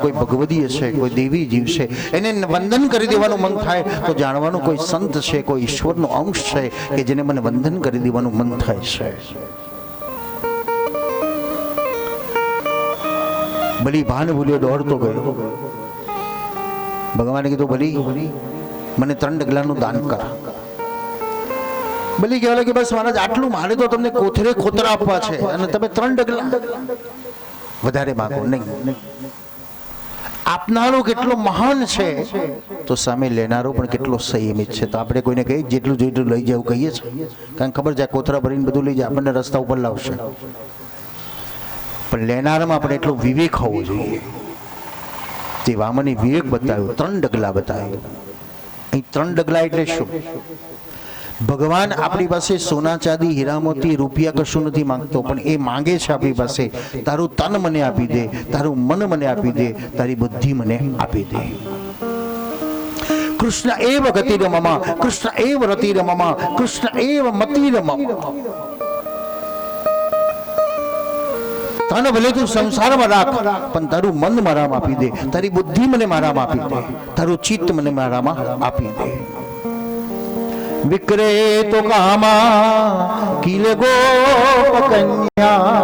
કોઈ ભગવદી છે, કોઈ દેવી જીવ છે, એને વંદન કરી દેવાનું મન થાય તો જાણવાનું કોઈ સંત છે, કોઈ ઈશ્વરનો અંશ છે કે જેને મને વંદન કરી દેવાનું મન થાય છે. બલી ભાન ભૂલ્યો દોડતો ગયો. ભગવાને કીધું બલી મને 3 ડગલાનું દાન કર. બલી કહેવા લાગી બસ મહારાજ આટલું, મારે તો તમને કોથરે ખોતરા આપવા છે અને તમે 3 ડગલા વધારે માંગો નહીં. આપનારો કેટલો મહાન છે તો સામે લેનારો પણ કેટલો સંયમિત છે. તો આપણે કોઈને કહીએ જેટલું જોઈતું લઈ જવું કહીએ છીએ, કારણ ખબર છે કોથરા ભરીને બધું લઈ જાય આપણને રસ્તા ઉપર લાવશે. પણ લેનારામાં આપણે એટલો વિવેક હોવો જોઈએ. તે વામને વિવેક બતાવ્યો, 3 ડગલા બતાવ્યો. અહીં 3 ડગલા એટલે શું? ભગવાન આપણી પાસે સોના ચાંદી હીરા મોતી રૂપિયા કશું નથી માંગતો, પણ એ માંગે છે આપણી પાસે તારું તન મને આપી દે, તારું મન મને આપી દે, તારી બુદ્ધિ મને આપી દે. કૃષ્ણ એવ ગતિર મમ, કૃષ્ણ એવ રતિર મમ, કૃષ્ણ એવ મતિર મમ. તને ભલે તું સંસારમાં રાખ પણ તારું મન મારામાં આપી દે, તારી બુદ્ધિ મને મારામાં આપી દે, તારું ચિત્ત મને મારામાં આપી દે. વિક્રે તો કામા કિલ ગોપ કન્યા,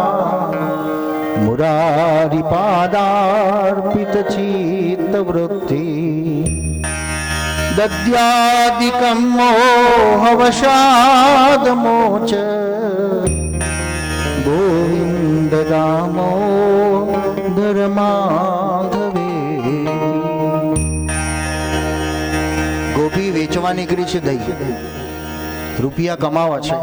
મુરારી પાદાર્પિત ચિત્ત વૃત્તિ, દદ્યાદિકમ મોહવશાદ મોચ, ગોવિંદ રામો ધર્માધવે. ગોપી વેચવા નીકળી છે દહીં, રૂપિયા કમાવા છે,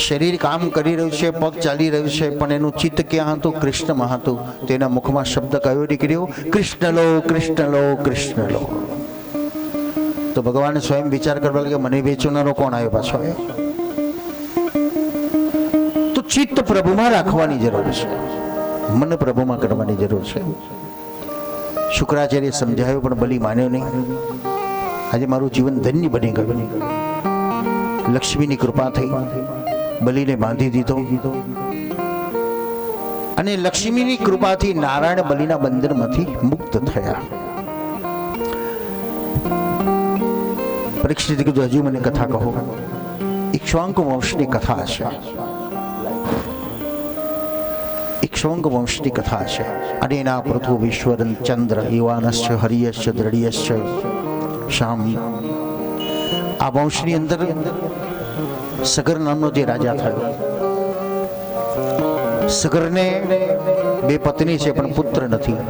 શરીર કામ કરી રહ્યું છે, પગ ચાલી રહ્યું છે, પણ એનું ચિત્ત ક્યાં હતું? કૃષ્ણમાં હતું. તેના મુખમાં શબ્દ કયો નીકળ્યો? કૃષ્ણ લો, કૃષ્ણ લો, કૃષ્ણ લો. તો ભગવાને સ્વયં વિચાર કરવા લાગ્યા મને વેચનારો કોણ આવ્યો પાછો? તો ચિત્ત પ્રભુમાં રાખવાની જરૂર છે, મન પ્રભુમાં કરવાની જરૂર છે. શુક્રાચાર્ય સમજાવ્યું પણ બલી માન્યો નહીં. આજે મારું જીવન ધન્ય બની ગયું. લક્ષ્મીની કૃપા થઈ, બલીને બાંધી દીધો અને લક્ષ્મીની કૃપાથી નારાયણ બલીના બંધનમાંથી મુક્ત થયા. પરીક્ષિતે કીધું હજુ મને કથા કહો. ઇક્ષ્વાકુ વંશની કથા છે, ઇક્ષ્વાકુ વંશની કથા છે. અને એના પૃથુ વિશ્વરન ચંદ્ર યુવાનશ્ચ હરિયશ્ચ દ્રઢિયશ્ચ શામ. આ વંશની અંદર સગર નામનો જે રાજા થયો, સગરને 2 પત્ની છે પણ પુત્ર નથી.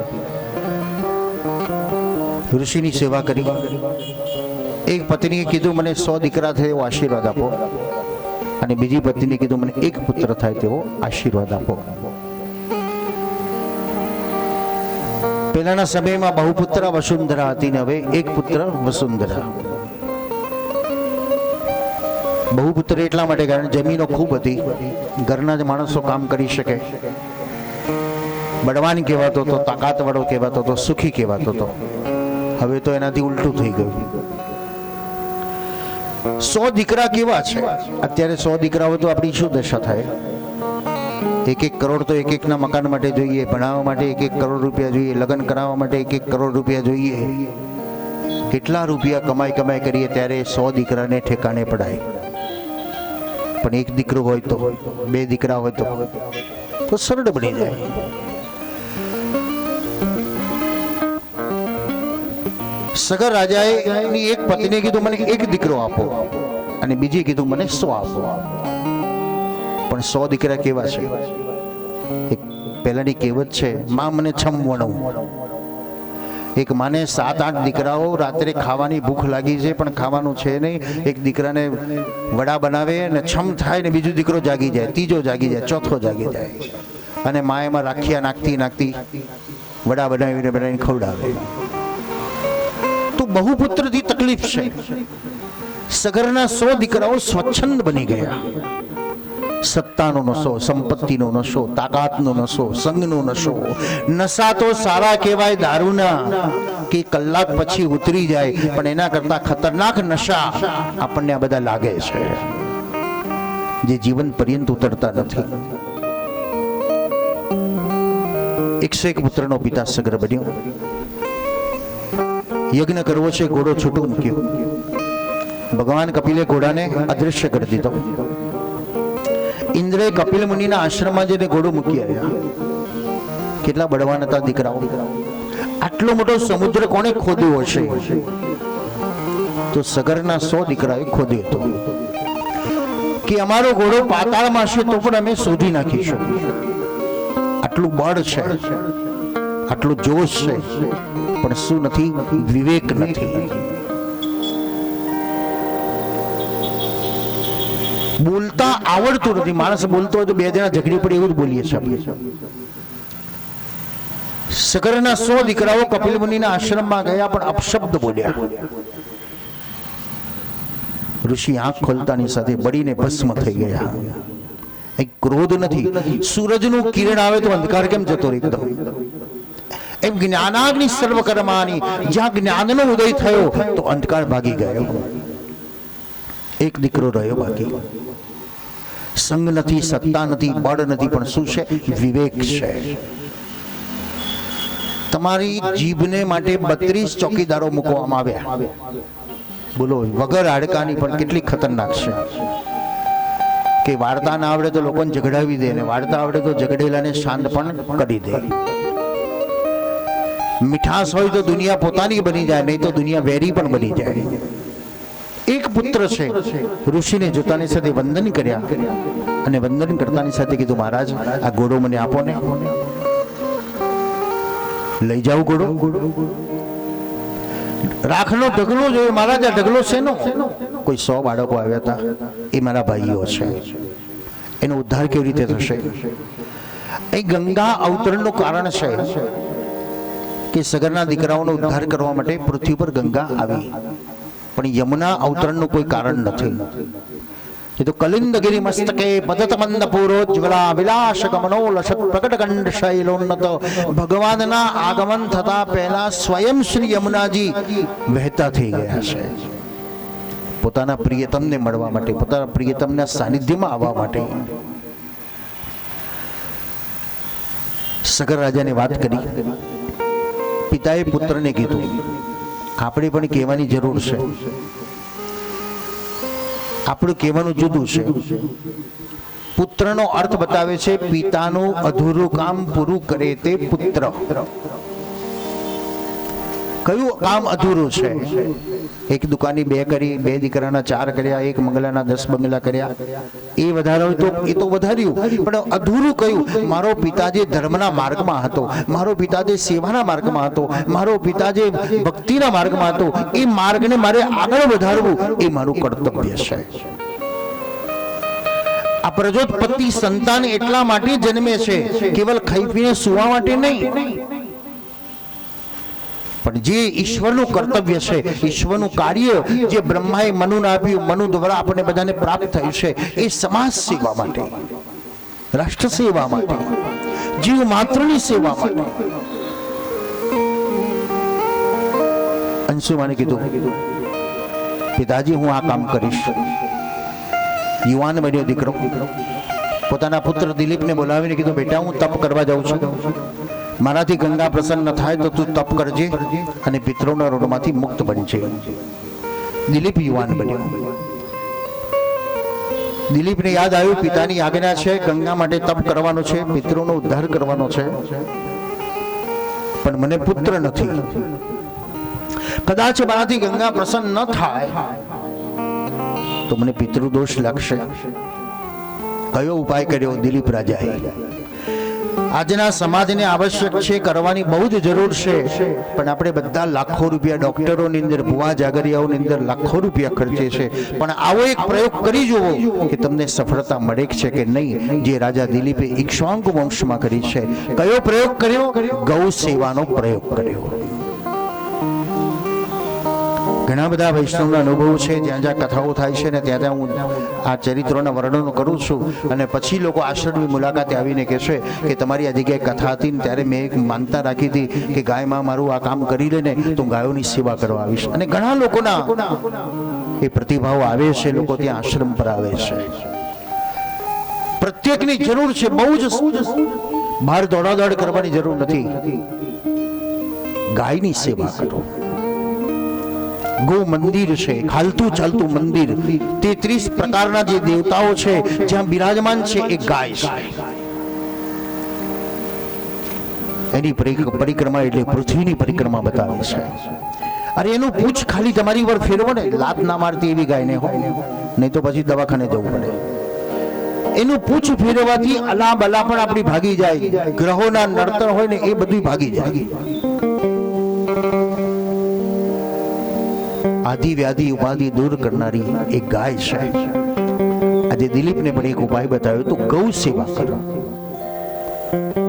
ઋષિની સેવા કરી. એક પત્નીએ કીધું મને 100 દીકરા થાય એવો આશીર્વાદ આપો, અને બીજી પત્નીએ કીધું મને 1 પુત્ર થાય તેવો આશીર્વાદ આપો. પહેલાના સમયમાં બહુપુત્ર વસુંધરા હતી ને હવે 1 પુત્ર વસુંધરા. બહુપુત્ર એટલા માટે કારણ જમીનો ખૂબ હતી, ઘરના જ માણસો કામ કરી શકે. બળવાન કહેવાતો હતો, તાકાત વાળો કહેવાતો હતો, સુખી કહેવાતો હતો. હવે તો એનાથી ઉલટું થઈ ગયું. 100 દીકરા કેવા છે? અત્યારે 100 દીકરા હોય તો આપણી શું દશા થાય? 1-1 કરોડ તો એક ના મકાન માટે જોઈએ, ભણાવવા માટે 1-1 કરોડ રૂપિયા જોઈએ, લગ્ન કરાવવા માટે 1-1 કરોડ રૂપિયા જોઈએ. કેટલા રૂપિયા કમાઈ કરીએ ત્યારે 100 દીકરાને ઠેકાણે પડાય. પણ 1 દીકરો હોય તો, 2 દીકરા હોય તો સરળ બની જાય. સગર રાજાએ એની એક પત્નીએ કીધું મને 1 દીકરો આપો અને બીજી કીધું મને 100 આપો. પણ 100 દીકરા કેવા છે? એક પહેલાની કહેવત છે, માં મને 6 વણું. એક માને 7-8 દીકરાઓ, રાત્રે ખાવાની ભૂખ લાગી છે પણ ખાવાનું છે નહીં. એક દીકરાને વડા બનાવે અને 6 થાય ને બીજો દીકરો જાગી જાય, ત્રીજો જાગી જાય, ચોથો જાગી જાય, અને મા એમાં રાખિયા નાખતી વડા બનાવીને ખવડાવે. તો બહુપુત્રથી તકલીફ છે. સગરના 100 દીકરાઓ સ્વચ્છંદ બની ગયા. સત્તાનો નશો, સંપત્તિનો નશો, તાકાતનો નશો, સંગનો નશો. નશા તો સારા કહેવાય દારૂના, કે કલાક પછી ઉતરી જાય, પણ એના કરતા ખતરનાક નશા આપણને આ બધા લાગે છે, જે જીવન પર્યંત ઉતરતા નથી. 101 પુત્રનો પિતા સગર બન્યો. યજ્ઞ કરવો છે, ઘોડો છૂટું મૂક્યો. ભગવાન કપિલે ઘોડાને અદૃશ્ય કરી દીધો. ઇન્દ્રએ કપિલ મુનિના આશ્રમમાં જઈને ઘોડો મૂકી આવ્યા. કેટલા બળવાન હતા દીકરાઓ! આટલો મોટો સમુદ્ર કોણે ખોદ્યો હશે? તો સગરના 100 દીકરાએ ખોદ્યો હતો કે અમારો ઘોડો પાતાળમાં હશે તો પણ અમે શોધી નાખીશું. આટલું બળ છે, આટલું જોશ છે, પણ શું નથી? વિવેક નથી. બોલતા આવડતું નથી. માણસ બોલતો હોય તો 2 જણા ઝઘડી પડે એવું જ બોલીએ છીએ આપણે. સગરના 100 દીકરાઓ કપિલ મુનિના આશ્રમમાં ગયા પણ અપશબ્દ બોલ્યા. ઋષિ આંખ ખોલતાની સાથે બળીને ભસ્મ થઈ ગયા. એક ક્રોધ નથી. સૂરજનું કિરણ આવે તો અંધકાર કેમ જતો રહે એકદમ? એમ જ્ઞાનાગ્નિ સર્વકર્માની, જ્યાં જ્ઞાનનો ઉદય થયો તો અંધકાર ભાગી ગયો. એક દીકરો રહ્યો બાકી. સંગ નથી, સત્તા નથી, બળ નથી, પણ શું છે? વિવેક છે. તમારી જીભને માટે 32 ચોકીદારો મૂકવામાં આવ્યા. બોલો, વગર હાડકાની પણ કેટલી ખતરનાક છે કે વાર્તા ના આવડે તો લોકોને ઝઘડાવી દે, ને વાર્તા આવડે તો ઝઘડેલાને શાંત પણ કરી દે. મીઠાશ હોય તો દુનિયા પોતાની બની જાય, નહીં તો દુનિયા વેરી પણ બની જાય. એક પુત્ર છે. ઋષિને જોતાની સાથે વંદન કર્યા અને વંદન કરતાની સાથે કીધું, મહારાજ આ ઘોડો મને આપો ને, લઈ જાઓ ઘોડો. રાખનો ઢગલો જોયો. મહારાજ આ ઢગલો શેનો? કોઈ 100 બાળકો આવ્યા હતા, એ મારા ભાઈઓ છે. એનો ઉદ્ધાર કેવી રીતે થશે? એ ગંગા અવતરણનું કારણ છે કે સગરના દીકરાઓનો ઉદ્ધાર કરવા માટે પૃથ્વી પર ગંગા આવી. પણ યમુના અવતરણનું કોઈ કારણ નથી. એ તો કલિંદગિરી મસ્તકે પદત મંદ પૂરોજ્વલા વિલાસ ગમનો લસત પ્રકટ કંડ શૈલોન્નત. ભગવાનના આગમન થતા પહેલા સ્વયં શ્રી યમુનાજી વહેતા થઈ ગયા છે. પોતાના પ્રિયતમને મળવા માટે, પોતાના પ્રિયતમના સાનિધ્યમાં આવવા માટે. સગર રાજાને વાત કરી. પિતાએ પુત્રને કીધું, આપણે પણ કહેવાની જરૂર છે. આપણું કહેવાનું જુદું છે. પુત્રનો અર્થ બતાવે છે પિતાનું અધૂરું કામ પૂરું કરે તે પુત્ર. કયું કામ અધૂરું છે? એક દુકાની 2 કરી, 2 દીકરાના 4 કર્યા, 1 બંગલાના 10 બંગલા કર્યા. એ વધારો તો એ તો વધાર્યું, પણ અધૂરું કયું? મારો પિતા જે ધર્મના માર્ગમાં હતો, મારો પિતા જે સેવાના માર્ગમાં હતો, મારો પિતા જે ભક્તિના માર્ગમાં હતો, એ માર્ગને મારે આગળ વધારવું એ મારું કર્તવ્ય છે. આ પ્રજોત્પત્તિ સંતાન એટલા માટે જન્મે છે, કેવલ ખાઈ પીને સુવા માટે નહીં, પણ જે ઈશ્વરનું કર્તવ્ય છે, ઈશ્વરનું કાર્ય જે બ્રહ્માએ મનુને આપ્યું, મનુ દ્વારા આપણે બધાને પ્રાપ્ત થયું છે, એ સમાજ સેવા માટે, રાષ્ટ્ર સેવા માટે, જીવ માત્રની સેવા માટે. અંશુમાને કીધું, પિતાજી હું આ કામ કરીશ. યુવાન બન્યો દીકરો. પોતાના પુત્ર દિલીપને બોલાવીને કીધું, બેટા હું તપ કરવા જાઉં છું, મારાથી ગંગા પ્રસન્ન થાય તો તું તપ કરજે અને પિતરોના ઋણમાંથી મુક્ત બનજે. દિલીપ યુવાન બન્યો. દિલીપને યાદ આવ્યું, પિતાની આજ્ઞા છે, ગંગા માટે તપ કરવાનો છે, પિતરોનો ઉદ્ધાર કરવાનો છે, પણ મને પુત્ર નથી. કદાચ મારાથી ગંગા પ્રસન્ન ન થાય તો મને પિતૃદોષ લાગશે. કયો ઉપાય કર્યો દિલીપ રાજાએ? આજના સમાજને આવશ્યક છે, કરવાની બહુ જ જરૂર છે, પણ આપણે બધા લાખો રૂપિયા ડોક્ટરોની અંદર, ભુવા જાગરિયાઓની અંદર લાખો રૂપિયા ખર્ચે છે. પણ આવો એક પ્રયોગ કરી જુઓ કે તમને સફળતા મળે છે કે નહીં, જે રાજા દિલીપે ઇક્ષ્વાકુ વંશમાં કરી છે. કયો પ્રયોગ કર્યો? ગૌ સેવાનો પ્રયોગ કર્યો. ઘણા બધા વૈષ્ણવના અનુભવો છે. જ્યાં જ્યાં કથાઓ થાય છે ને ત્યાં ત્યાં હું આ ચરિત્રોના વર્ણનો કરું છું, અને પછી લોકો આશ્રમની મુલાકાતે આવીને કહે છે કે તમારી આ જગ્યાએ કથા હતી ને ત્યારે મેં એક માનતા રાખી હતી કે ગાયમાં મારું આ કામ કરી લે ને તો ગાયોની સેવા કરવા આવીશ. અને ઘણા લોકોના એ પ્રતિભાવ આવે છે, લોકો ત્યાં આશ્રમ પર આવે છે. પ્રત્યેકની જરૂર છે, બહુ જ બહાર દોડાદોડ કરવાની જરૂર નથી. ગાયની સેવા કરો. ગો મંદિર છે, હાલતું ચાલતું મંદિર. 33 પ્રકારના જે દેવતાઓ છે જ્યાં બિરાજમાન છે એ ગાય છે. એની પરિક્રમા એટલે પૃથ્વીની પરિક્રમા બતાવે છે. અરે એનું પૂછ ખાલી તમારી પર ફેરવો ને, લાત ના મારતી એવી ગાય ને હોય, નહીં તો પછી દવાખાને જવું પડે. એનું પૂછ ફેરવાથી અલા બલા પણ આપણી ભાગી જાય. ગ્રહોના નડતર હોય ને એ બધું ભાગી જાય. આદિ વ્યાધિ ઉપાધિ દૂર કરનારી એક ગાય છે. આજે દિલીપને પણ એક ઉપાય બતાવ્યો તો ગૌ સેવા કરો.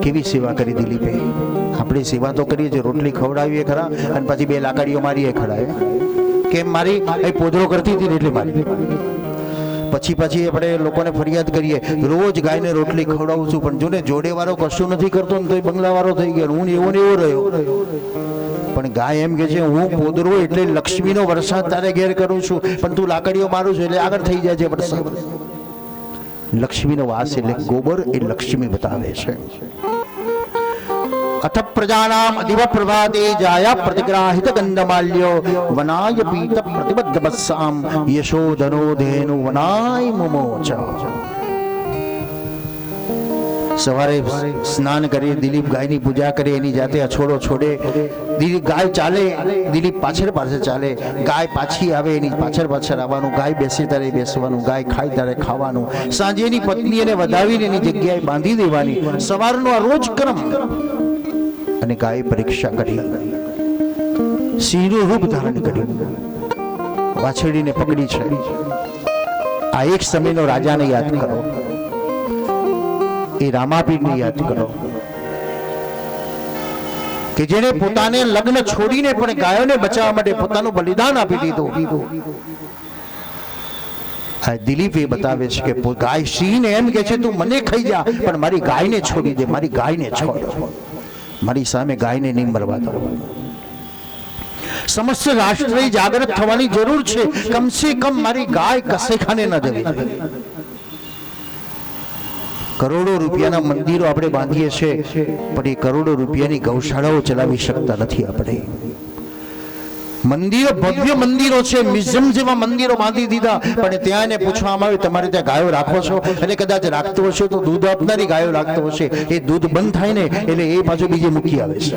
કેવી સેવા કરી દિલીપે? આપણે સેવા તો કરીએ છીએ, રોટલી ખવડાવીએ ખરા અને પછી 2 લાકડીઓ મારીએ ખરા. કેમ મારી? એ પોદરો કરતી હતી એટલે મારી. પછી આપણે લોકોને ફરિયાદ કરીએ, રોજ ગાયને રોટલી ખવડાવું છું પણ જો ને જોડે વાળો કશું નથી કરતો ને તો એ બંગલા વાળો થઈ ગયો. હું એવો ને એવો રહ્યો. પણ ગાય એમ કે છે હું પોદરો એટલે લક્ષ્મીનો વરસાદ તારે ઘેર કરું છું, પણ તું લાકડીઓ મારું છું એટલે આગળ થઈ જાય છે વરસાદ. લક્ષ્મીનો વાસ એટલે ગોબર એ લક્ષ્મી બતાવે છે. અથ પ્રજાનામ અધિવ પ્રભાતે જાયા પ્રતિગ્રાહિત ગંધમાલ્યો વનાય પીત પ્રતિબદ્ધ બસ્સામ યશોધનો ધેનુ વનાય મુમોચ. સવારે સ્નાન કરી દિલીપ ગાયની પૂજા કરે, એની જાતે અછોડો છોડે. દિલીપ ગાય ચાલે, દિલીપ પાછળ ચાલે. ગાય પાછી આવે, એની પાછળ આવવાનું. ગાય બેસે ત્યારે બેસવાનું, ગાય ખાય ત્યારે ખાવાનું. સાંજે એની પત્ની એને વધાવીને એની જગ્યાએ બાંધી દેવાની. સવારનો આ રોજ ક્રમ. અને ગાય પરીક્ષા કરી, સિંહનું રૂપ ધારણ કર્યું, વાછડીને પકડી છે. આ એક સમયનો રાજાને યાદ કરો, એ રામાપીરને યાદ કરો કે જેને પોતાને લગ્ન છોડીને પણ ગાયોને બચાવવા માટે પોતાનું બલિદાન આપી દીધું. આ દિલીપ એ બતાવે છે કે ગાય સિંહને એમ કે છે તું મને ખાઈ જા પણ મારી ગાયને છોડી દે, મારી ગાયને છોડ, મારી સામે ગાયને નહીં મરવા દો. સમસ્ત રાષ્ટ્રએ જાગૃત થવાની જરૂર છે. કમસે કમ મારી ગાય કસેખાને ન જવી. કરોડો રૂપિયાના મંદિરો આપણે બાંધીએ છીએ પણ એ કરોડો રૂપિયાની ગૌશાળાઓ ચલાવી શકતા નથી. આપણે મંદિરો, ભવ્ય મંદિરો છે, મ્યુઝિયમ જેવા મંદિરો બાંધી દીધા, પણ ત્યાં એને પૂછવામાં આવ્યું તમારે ત્યાં ગાયો રાખો છો? અને કદાચ રાખતો હશે તો દૂધ આપનારી ગાયો રાખતો હશે. એ દૂધ બંધ થાય ને એટલે એ પાછું બીજે મૂકી આવે છે.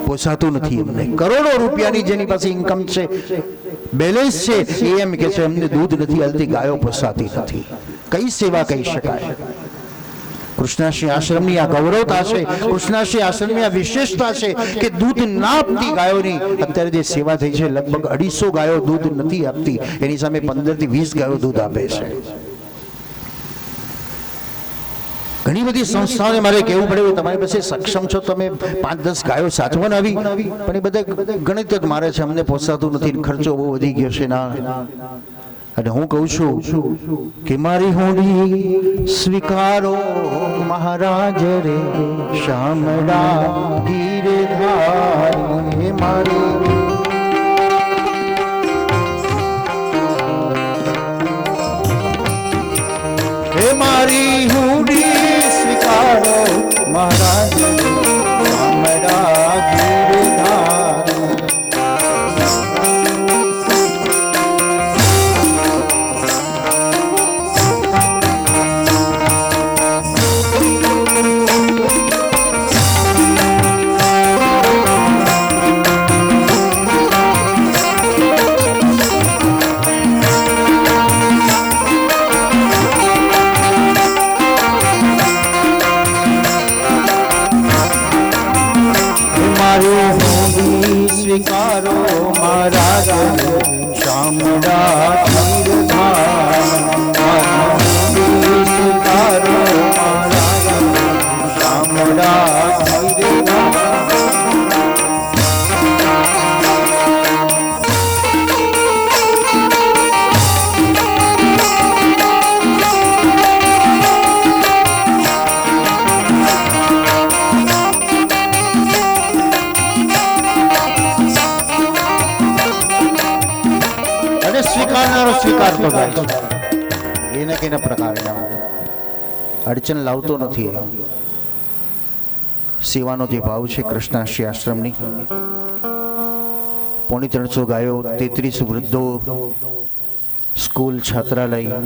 પોસાતું નથી એમને. કરોડો રૂપિયાની જેની પાસે ઇન્કમ છે, બેલેન્સ છે, એ એમ કે છે અમને દૂધ નથી હાલતી, ગાયો પોસાતી નથી. કઈ સેવા કહી શકાય? કૃષ્ણાશ્રી આશ્રમની આ ગૌરવતા છે, કૃષ્ણાશ્રી આશ્રમની આ વિશેષતા છે કે દૂધ ના આપતી ગાયોની અત્યારે જે સેવા થઈ છે, લગભગ 250 ગાયો દૂધ નથી આપતી, એની સામે 15 થી 20 ગાયો દૂધ આપે છે. ઘણી બધી સંસ્થાઓને મારે કહેવું પડે તમારી પાસે સક્ષમ છો, તમે 5-10 ગાયો સાચવન આવી, પણ એ બધા ગણિત જ મારે છે, અમને પોસાતું નથી, ખર્ચો બહુ વધી ગયો છે ના. અને હું કહું છું કે મારી હોડી સ્વીકારો મહારાજ રે, શામળા ગીરધાર હે મારી. હે મારી હોડી સ્વીકારો મહારાજ રે, શામળા ગીરધાર. સ્વીકારો મહારાજ શામળા ગીરધાર. સ્વીકારો મહારાજ શામળા ગીરધાર. સ્વીકારનારો સ્વીકારતો જાય છે, એને કઈને પ્રકારે અડચણ લાવતો નથી. સેવાનો જે ભાવ છે કૃષ્ણાશ્રય આશ્રમની 350 ગાયો, 33 વૃદ્ધો, સ્કૂલ, છાત્રાલય.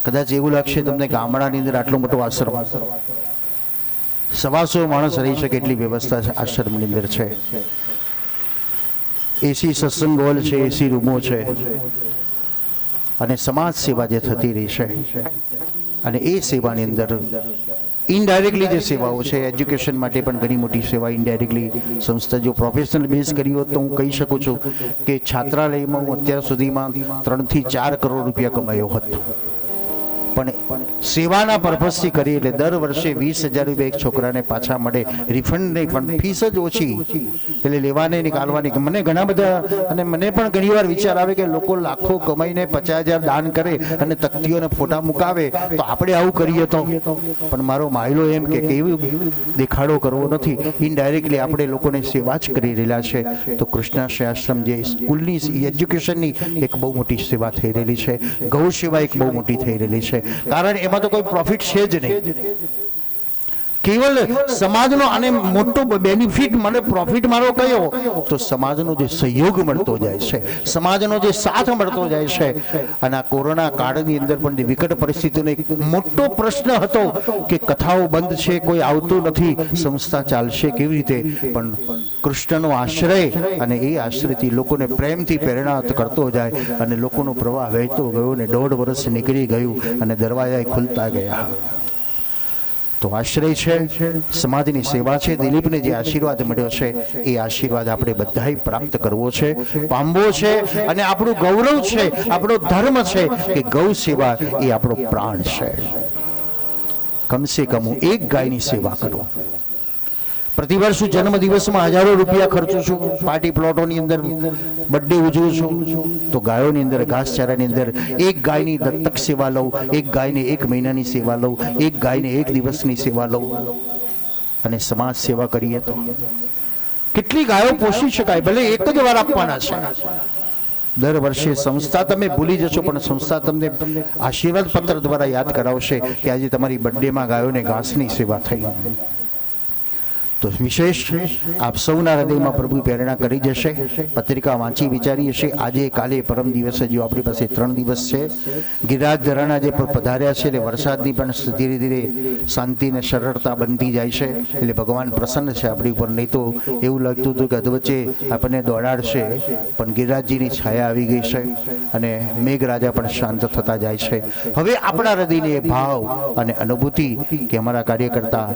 કદાચ એવું લાગશે તમને ગામડાની અંદર આટલો મોટો આશ્રમ, 125 માણસ રહી શકે એટલી વ્યવસ્થા છે આશ્રમની અંદર છે. એસી સત્સંગ હોલ છે, એસી રૂમો છે, અને સમાજ સેવા જે થતી રહી છે. અને એ સેવાની અંદર ઇનડાયરેક્ટલી જે સેવાઓ છે, એજ્યુકેશન માટે પણ ઘણી મોટી સેવા ઇનડાયરેક્ટલી સંસ્થા જો પ્રોફેશનલ બેઝ કરી હોત તો હું કહી શકું છું કે છાત્રાલયમાં હું અત્યાર સુધીમાં 3 થી 4 કરોડ રૂપિયા કમાયો હતો. પણ સેવાના પર્પઝથી કરી એટલે દર વર્ષે 20,000 રૂપિયા એક છોકરાને પાછા મળે, રિફંડ નહીં પણ ફીસ જ ઓછી, એટલે લેવાને નીકાળવાની. મને ઘણા બધા, અને મને પણ ઘણી વાર વિચાર આવે કે લોકો લાખો કમાઈને 50,000 દાન કરે અને તકતીઓને ફોટા મુકાવે, તો આપણે આવું કરીએ તો. પણ મારો માયલો એમ કે કેવું દેખાડો કરવો નથી, ઇનડાયરેક્ટલી આપણે લોકોને સેવા જ કરી રહેલા છે. તો કૃષ્ણાશ્રય આશ્રમ જે સ્કૂલની એજ્યુકેશનની એક બહુ મોટી સેવા થઈ રહેલી છે, ગૌ સેવા એક બહુ મોટી થઈ રહેલી છે. કારણ એમાં તો કોઈ પ્રોફિટ છે જ નહીં, કેવલ સમાજનો. અને મોટો બેનિફિટ મને પ્રોફિટ મારો કયો તો સમાજનો જે સહયોગ મળતો જાય છે, સમાજનો જે સાથ મળતો જાય છે. અને આ કોરોના કાળની અંદર પણ વિકટ પરિસ્થિતિનો એક મોટો પ્રશ્ન હતો કે કથાઓ બંધ છે, કોઈ આવતું નથી, સંસ્થા ચાલશે કેવી રીતે? પણ કૃષ્ણનો આશ્રય અને એ આશ્રયથી લોકોને પ્રેમથી પ્રેરણા કરતો જાય અને લોકોનો પ્રવાહ વહેતો ગયો ને 1.5 વર્ષ નીકળી ગયું અને દરવાજા ખુલતા ગયા. તો આશ્રય છે, સમાજની સેવા છે. દિલીપને જે આશીર્વાદ મળ્યો છે એ આશીર્વાદ આપણે બધાએ પ્રાપ્ત કરવો છે, પામવો છે. અને આપણું ગૌરવ છે, આપણો ધર્મ છે કે ગૌ સેવા એ આપણો પ્રાણ છે. કમસે કમ હું એક ગાયની સેવા કરું. પ્રતિવર્ષ હું જન્મદિવસમાં હજારો રૂપિયા ખર્ચું છું, પાર્ટી પ્લોટોની અંદર બર્થડે ઉજવું છું, તો ગાયોની અંદર ઘાસચારાની અંદર એક ગાયની દત્તક સેવા લઉં, એક ગાયને 1 મહિનાની સેવા લઉં, એક ગાયને 1 દિવસની સેવા લઉં. અને સમાજ સેવા કરીએ તો કેટલી ગાયો પોષી શકાય. ભલે એક જ વાર આપવાના છે, દર વર્ષે સંસ્થા તમે ભૂલી જશો પણ સંસ્થા તમને આશીર્વાદ પત્ર દ્વારા યાદ કરાવશે કે આજે તમારી બર્થડેમાં ગાયોને ઘાસની સેવા થઈ. તો વિશેષ આપ સૌના હૃદયમાં પ્રભુ પ્રેરણા કરી જશે. પત્રિકા વાંચી વિચારી હશે. આજે, કાલે, પરમ દિવસે જો આપણી પાસે 3 દિવસ છે. ગિરિરાજ ધરાણા જે પધાર્યા છે એટલે વરસાદની પણ ધીરે ધીરે શાંતિ અને સરળતા બનતી જાય છે. એટલે ભગવાન પ્રસન્ન છે આપણી ઉપર. નહીં તો એવું લાગતું હતું કે અધવચ્ચે આપણને દોડાડશે, પણ ગિરિરાજજીની છાયા આવી ગઈ છે અને મેઘરાજા પણ શાંત થતા જાય છે. હવે આપણા હૃદયને ભાવ અને અનુભૂતિ કે અમારા કાર્યકર્તા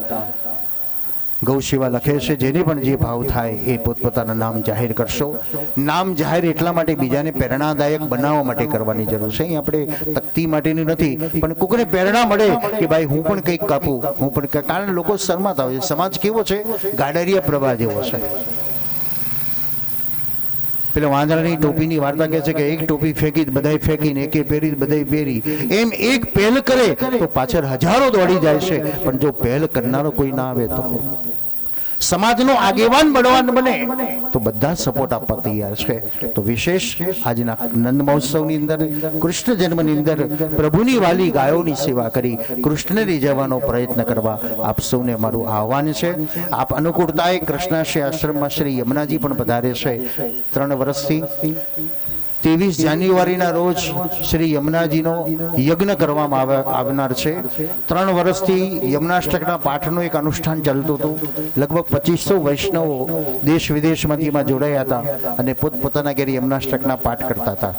ગૌ સેવા લખે છે, જેને પણ જે ભાવ થાય એ પોતપોતાના નામ જાહેર કરશો. નામ જાહેર એટલા માટે બીજાને પ્રેરણાદાયક બનાવવા માટે કરવાની જરૂર છે. અહીં આપણે તકતી માટેની નથી, પણ કોઈને પ્રેરણા મળે કે ભાઈ હું પણ કંઈક કાપું, હું પણ. કારણ લોકો શરમાતા હોય છે. સમાજ કેવો છે? ગાડરિયા પ્રવાહ જેવો છે. પેલા વાંદરાની ટોપીની વાર્તા કહે છે કે એક ટોપી ફેંકી બધાય ફેંકીને એકે પહેરી બધાય પહેરી. એમ એક પહેલ કરે તો પાછળ હજારો દોડી જાય છે, પણ જો પહેલ કરનારો કોઈ ના આવે તો સમાજનો આગેવાન બળવાન બને તો બધા સપોર્ટ આપવા તૈયાર છે. તો વિશેષ આજના નંદ મહોત્સવની અંદર, કૃષ્ણ જન્મની અંદર પ્રભુની વાલી ગાયોની સેવા કરી કૃષ્ણને રીઝવવાનો પ્રયત્ન કરવા આપ સૌને મારું આહવાન છે. આપ અનુકૂળતાએ કૃષ્ણાશ્રય આશ્રમમાં શ્રી યમુનાજી પણ પધારે છે. 3 વર્ષથી 23 જાન્યુઆરીના રોજ શ્રી યમુનાજીનો યજ્ઞ કરવામાં આવનાર છે. 3 વર્ષથી યમુનાષ્ટકના પાઠનું એક અનુષ્ઠાન ચાલતું હતું. લગભગ 2500 વૈષ્ણવો દેશ વિદેશમાંથી એમાં જોડાયા હતા અને પોતપોતાના ઘેર યમુનાષ્ટકના પાઠ કરતા હતા.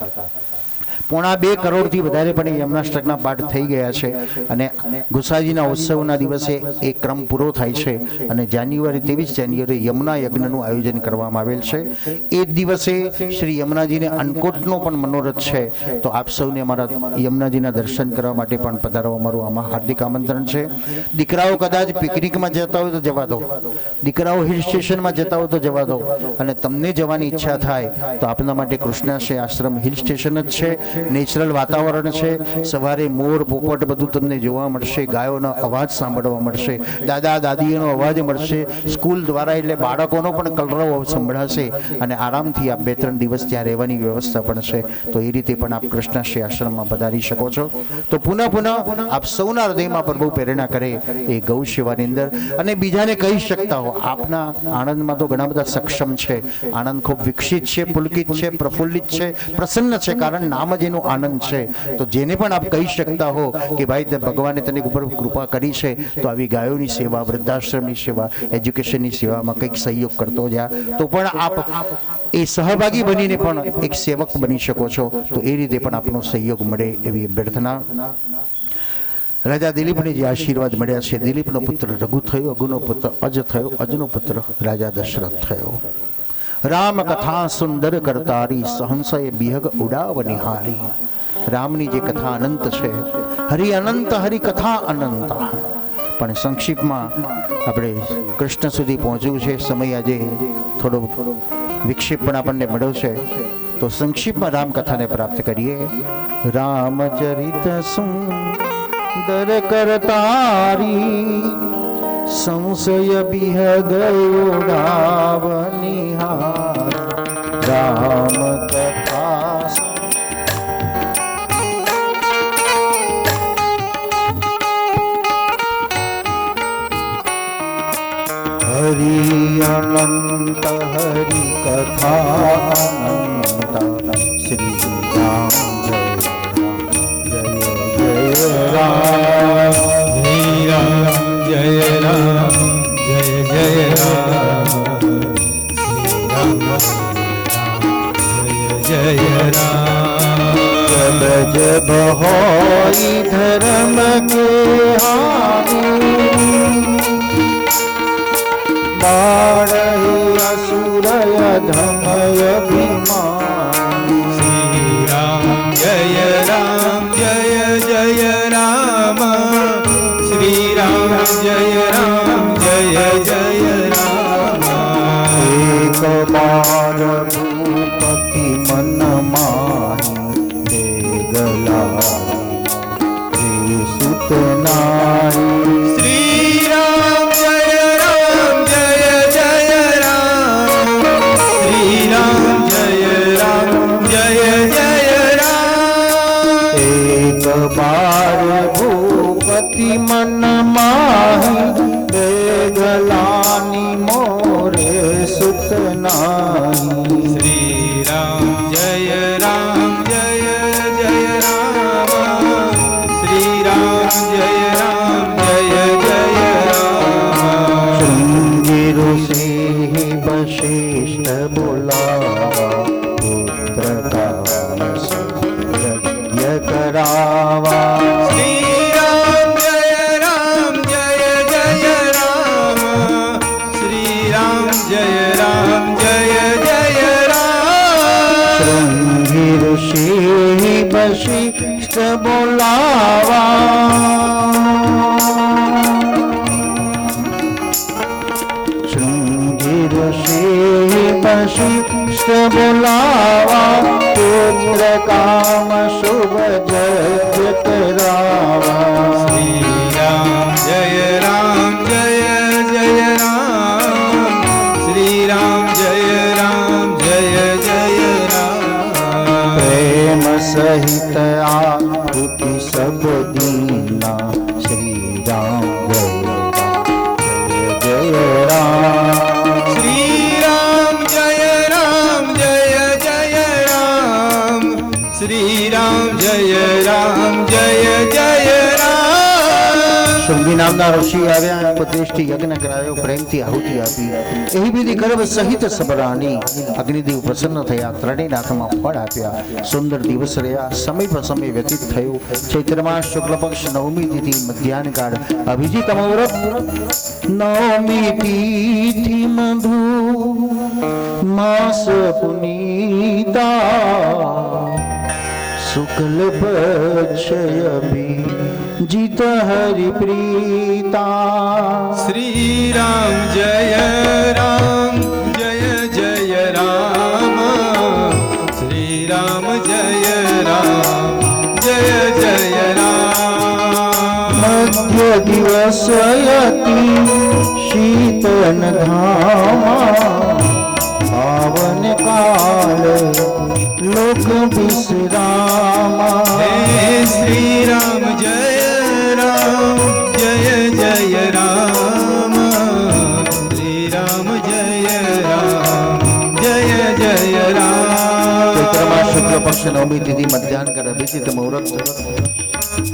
1.25 કરોડથી વધારે પણ યમુનાષ્ટકના પાઠ થઈ ગયા છે. અને ગુસાઈજીના ઉત્સવના દિવસે એ ક્રમ પૂરો થાય છે અને 23 જાન્યુઆરી યમુના યજ્ઞનું આયોજન કરવામાં આવેલ છે. એ દિવસે શ્રી યમુનાજીને અન્નકૂટનો પણ મનોરથ છે. તો આપ સૌને અમારા યમુનાજીના દર્શન કરવા માટે પણ પધારવા અમારું આમાં હાર્દિક આમંત્રણ છે. દીકરાઓ કદાચ પિકનિકમાં જતા હોય તો જવા દો, દીકરાઓ હિલ સ્ટેશનમાં જતા હોય તો જવા દો, અને તમને જવાની ઈચ્છા થાય તો આપના માટે કૃષ્ણાશ્રય આશ્રમ હિલ સ્ટેશન જ છે. નેચરલ વાતાવરણ છે, સવારે મોર પોપટ બધું તમને જોવા મળશે, ગાયોનો અવાજ સાંભળવા મળશે, દાદા દાદીઓનો અવાજ મળશે, સ્કૂલ દ્વારા એટલે બાળકોનો પણ કલરવ સંભળાશે અને આરામથી આપ 2-3 દિવસ ત્યાં રહેવાની વ્યવસ્થા પણ છે. તો એ રીતે પણ આપ કૃષ્ણશ્રી આશ્રમમાં પધારી શકો છો. તો પુનઃ આપ સૌના હૃદયમાં પ્રભુ પ્રેરણા કરે એ ગૌ સેવાની અંદર. અને બીજાને કહી શકતા હો, આપના આણંદમાં તો ઘણા બધા સક્ષમ છે, આણંદ ખૂબ વિકસિત છે, પુલકિત છે, પ્રફુલ્લિત છે, પ્રસન્ન છે, કારણ નામ જ એનું આનંદ છે. તો જેને પણ આપ કહી શકતા હો કે ભાઈ ભગવાને તને ઉપર કૃપા કરી છે, તો આવી ગાયોની સેવા, વૃદ્ધાશ્રમની સેવા, એજ્યુકેશનની સેવામાં કંઈક સહયોગ કરતો જા, તો પણ આપ એ સહભાગી બનીને પણ એક સેવક બની શકો છો. તો એ રીતે પણ આપનો સહયોગ મળે એવી અભ્યર્થના. રાજા દિલીપને જે આશીર્વાદ મળ્યા છે, દિલીપનો પુત્ર રઘુ થયો, રઘુનો પુત્ર અજ થયો, અજનો પુત્ર રાજા દશરથ થયો. રામ કથા સુંદર કરતારી, સહંસય બિહગ ઉડાવ નિહારી. રામની જે કથા અનંત છે, હરિ અનંત, હરિ કથા અનંત. પણ સંક્ષિપ્તમાં આપણે કૃષ્ણ સુધી પહોંચવું છે, સમય આજે થોડો વિક્ષેપ પણ આપણને મળ્યો છે, તો સંક્ષિપ્તમાં રામકથાને પ્રાપ્ત કરીએ. રામચરિત સુંદર કરતારી, સંશય બિહગ ઉડાવ નિહાર. રામ કથા હરિ અનંત, હરિ કથા અનંત. શ્રી રામ જય રામ, જય રામ, જય રામ, જય જય રામ, શ્રી રામ જય જય રામ. જબ જબ હોઈ ધર્મ કે હાનિ, બાળહી અસુરય ધમય ભીમાની. શ્રી રામ જય રામ, જય જય રામ, શ્રી રામ જય રામ, જય જય રામ. એક બાર ભૂપતિ મન માહી, દેગલાઈ સુત નારી. શ્રી રામ જય રામ, જય જય રામ, શ્રી રામ જય રામ, જય જય રામ. એક બાર ભૂપતિ મન માહી, દેગલાની મોરે સુત નાહી. શ્રી રામ જય રામ, જય જય રામ, શ્રી રામ જય રામ, જય જય રામ. શૃંગી ઋષિ વશિષ્ઠ બોલાવા, પુત્ર કામ યજ્ઞ કરાવા. શ્રી રામ જય રામ, જય જય રામ, શ્રી રામ જય રામ, જય જય રામ. શૃંગી ઋષિ વશિષ્ઠ બોલાવા, શૃંગી ઋષિ વશિષ્ઠ બોલાવા, પુત્ર કામ શુભ જય કરાવા. શ્રી રામ જય રામ, જય જય રામ, શ્રી રામ જય રામ, જય જય રામ. પ્રેમ સહિત આહુતિ સબ દીના, શ્રી રામ જય જય રામ. શ્રી રામ જય રામ, જય જય રામ, શ્રી રામ જય રામ, જય જય રામ. શૃંગી નામના ઋષિ આવ્યા, ઉપદેશથી યજ્ઞ કરાયો, પ્રેમથી આહુતિ આપી. એવી વિધિ ગર્ભ સહિત સબરાની. અગ્નિદેવ પ્રસન્ન થયા, ત્રણેય નાથમાં ફળ આપ્યા. સુંદર દિવસ રહ્યા, સમય પર સમય વ્યતીત થયો. ચૈત્રમાં શુક્લ પક્ષ નવમી તિથિ મધ્યાહન કાળ, અભિજીત મુહૂર્ત. નવમી તિથિ મધુ માસ પુનીતા, શુક્લ પક્ષ જીત હરિ પ્રીતા. શ્રી રામ જય રામ, જય જય રામ, શ્રી રામ જય રામ, દિવસયતિ શીતન ધામા પાવન કાળ લોક વિશ્રામા. હે શ્રી રામ જય રામ જય જય રામ. શ્રી રામ જય રામ જય જય રામ. ચૈત્રમાં શુક્લ પક્ષ નવમી તિથિ મધ્યાહન કર અભિષિત મુહૂર્ત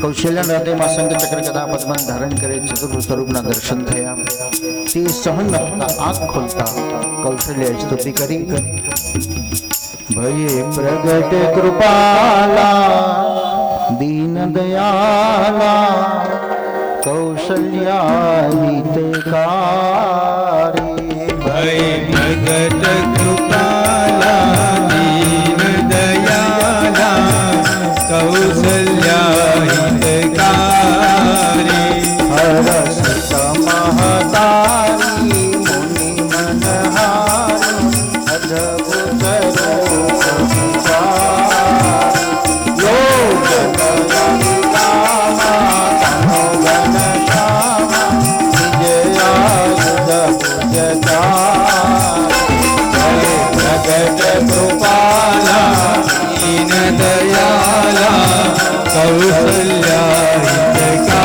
કૌશલ્ય હૃદયમાં શંખ ચક્ર ગદા પદ્મન ધારણ કરે ચતુર્ભુજ સ્વરૂપના દર્શન થયા. તે સહન આંખ ખોલતા કૌશલ્ય સ્તુતિ કરી. ભયે પ્રગટ કૃપાલા દીન દયાલા કૌશલ્યા હિતકારી. ભય પ્રગટ કૃપાલા દીન દયાલા કૌશલ્યા હિતકારી. હરસ સમહતારી મુનિ મનહારી અદ્ભુત રૂપ વિચારી. યોગ કલંકામા તનોગન શ્યામા વિજયાયુધ પૂજતારી. પ્રગટ કૃપાલા દીન દયાલા કૌશલ્યા હિતકારી.